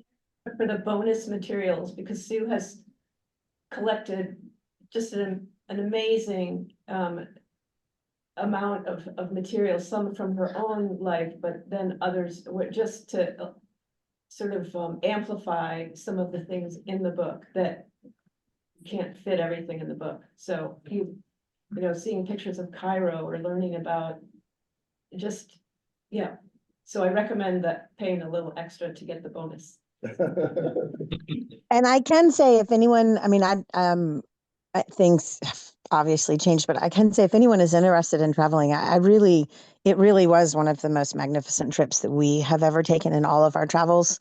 for the bonus materials because Sue has collected just an amazing amount of materials, some from her own life, but then others were just to sort of amplify some of the things in the book that can't fit everything in the book. So seeing pictures of Cairo or learning about just, yeah. So I recommend that paying a little extra to get the bonus. And I can say, if anyone, I mean, things have obviously changed, but I can say if anyone is interested in traveling, it really was one of the most magnificent trips that we have ever taken in all of our travels.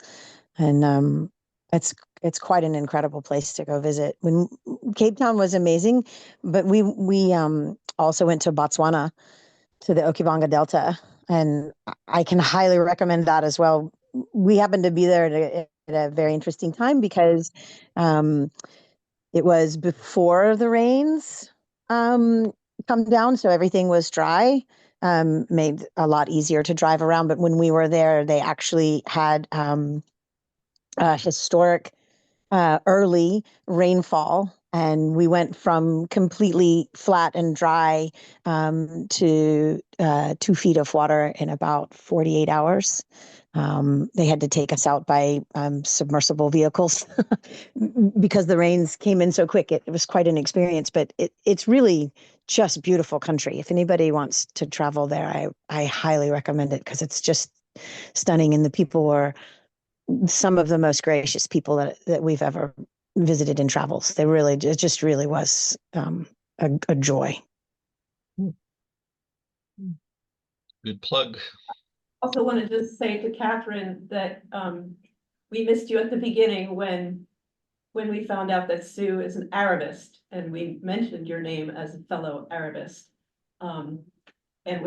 And it's quite an incredible place to go visit. When Cape Town was amazing, but we also went to Botswana, to the Okibonga Delta, and I can highly recommend that as well. We happened to be there at a very interesting time because it was before the rains come down, so everything was dry, made a lot easier to drive around. But when we were there, they actually had historic early rainfall, and we went from completely flat and dry to 2 feet of water in about 48 hours. They had to take us out by submersible vehicles because the rains came in so quick. It was quite an experience, but it's really just beautiful country. If anybody wants to travel there, I highly recommend it because it's just stunning, and the people were some of the most gracious people that we've ever visited in travels. It just really was a joy. Good plug. Also want to just say to Catherine that we missed you at the beginning when we found out that Sue is an Arabist, and we mentioned your name as a fellow Arabist. And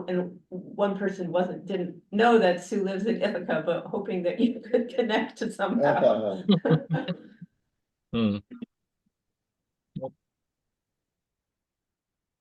and one person didn't know that Sue lives in Ithaca, but hoping that you could connect to somehow. Hmm.